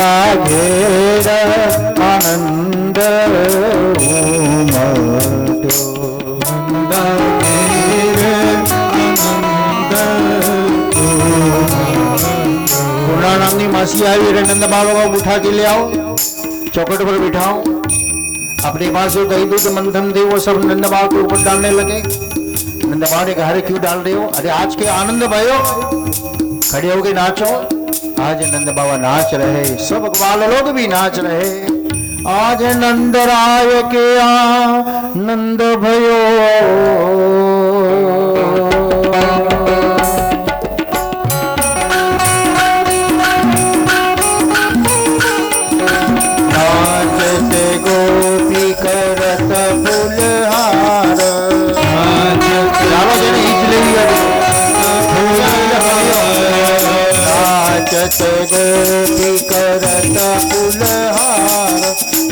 નંદા ઘેર આનંદ ઉમટ્યો. નંદા ઘેર આનંદ पूर्णा नामनी मासी आई रे नंद बाबा को उठा के ले आओ, चौखट पर बिठाओ. अपने पास जो दही दूध मंथन थे वो सब नंद बाबा के ऊपर डालने लगे. नंद बाबा ने कहा क्यों डाल रहे हो? अरे आज के आनंद भयो, खड़े होके नाचो. आज नंद बाबा नाच रहे, सब ग्वाल लोग भी नाच रहे. आज नंद राय के आनंद भयो. नाचते गोपी करत फूलहार. ચાલો જેને ઈજ લેવી હોય નાચતે ગોપી કરત ફૂલહાર.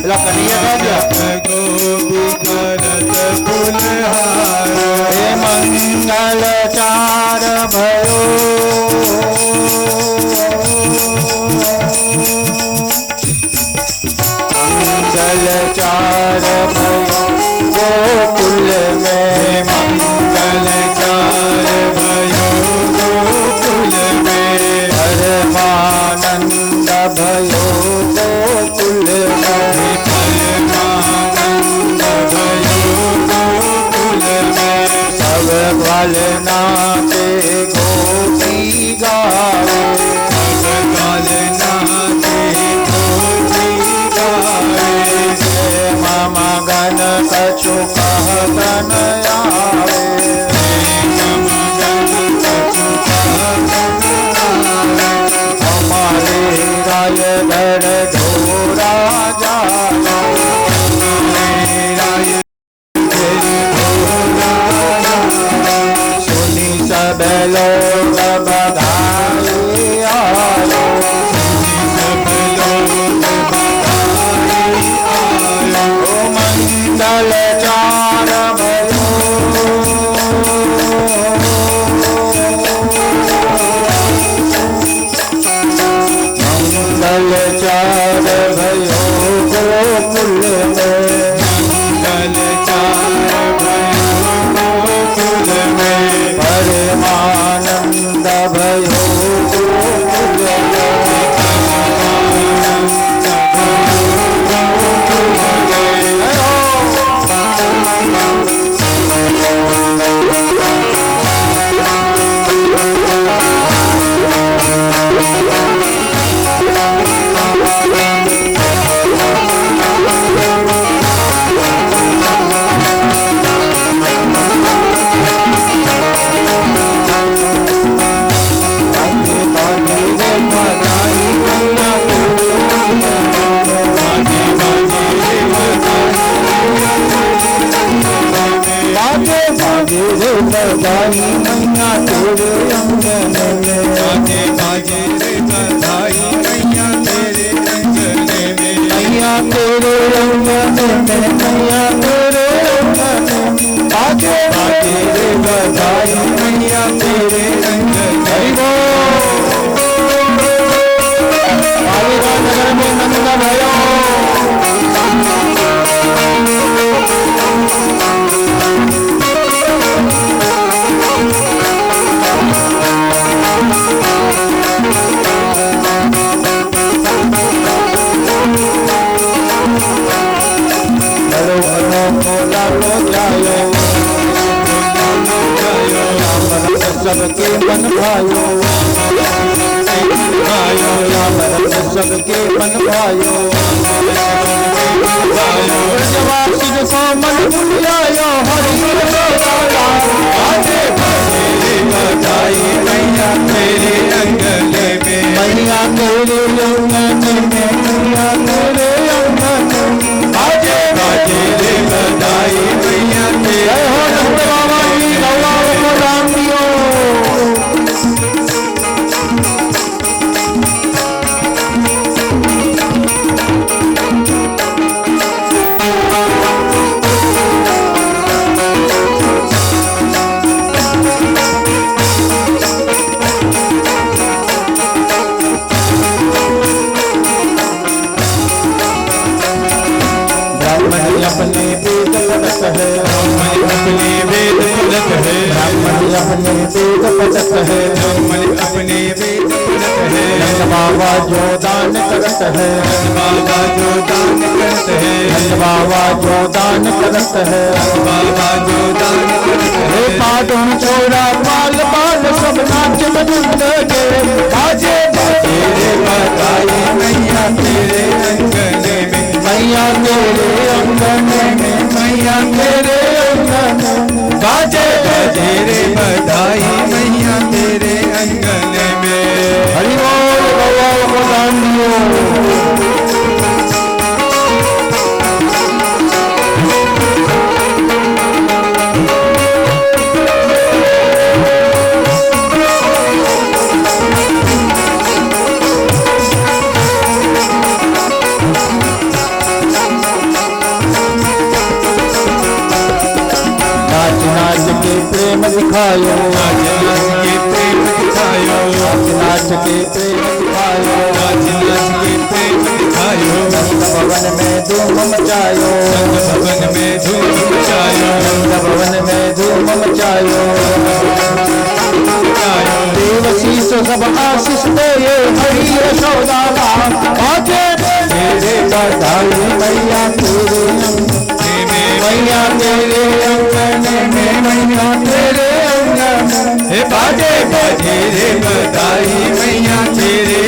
પેલા કનૈયા ગાજ્યા ગોપી કરત ફૂલહાર. હે મંગલ ચાર भयो. मंगल चार भयो गोकुल में. મંગલ ચાર भयो ગોકુલ મેં. परमानंद भयो गोकुल में. પરમાનંદ भयो ગોકુલ મેં. सब ग्वाल नाचे गोपी गावे. સબકાલ નાચે ગોપી ગાવે. मामा गण कछु कहत न आवे. हमारे राय घर ढोरा जाए. सुनी सब लोग बधाई आयो. ओ मंगल चार भयो. मंगल चार भयो गोकुल में. મંગલ ચાર भयो ગોકુલ મેં. परमानंद भयो गोकुल में. बधाई मैया तेरे अंगन में. बाजे बाजे रे बधाई मैया तेरे अंगन में. मैया तेरे अंगन में. मैया तेरे अंगन में. बाजे बाजे रे बधाई मैया तेरे अंगन में. हरि बोल. कालिका नगर में नंद भयो. सबके मन भायो. सबके मन भायो. ब्रजवासी को मन भुलायो. हरि बाजे बाजे रे बधाई मैया तेरे अंगन में. मैया तेरे अंगन में. मैया तेरे अंगन में. बाजे बाजे रे बधाई मैया तेरे. जय हो नंद बाबा की गौरा को राम दियो. है, ब्राह्मण अपने वेद पढ़त है, ब्राह्मण अपने वेद पढ़त है, ब्राह्मण अपने वेद पढ़त है, नंद बाबा जो दान करत है, बाबा जो दान करत है, नंद बाबा जो दान करत है, बाबा जो दान करत हे है, पादुन छोड़ा बाल बाल सब नाच बजुंद के बाजे बाजे तेरे बधाई मैया तेरे अंगने में, मैया तेरे अंगन में, मैया तेरे अंगन में बाजे बाजे रे बधाई मैया तेरे अंगने में। हरि बोल बाबा को दान दियो। नाच नाच के प्रेम दिखायो, नाच नाच के प्रेम दिखायो, नाच नाच के प्रेम दिखायो, नाच नाच के प्रेम दिखायो, नंद भवन में धूम मचायो, नंद भवन में धूम मचायो, नंद भवन में धूम मचायो, मचायो, देवशीष सब आशीष दे ये हरि यशोदा बाजे तेरे बधाई मैया तेरे मैया तेरे अंगन में, मैया तेरे अंगन में हे बाजे बाजे रे बधाई मैया तेरे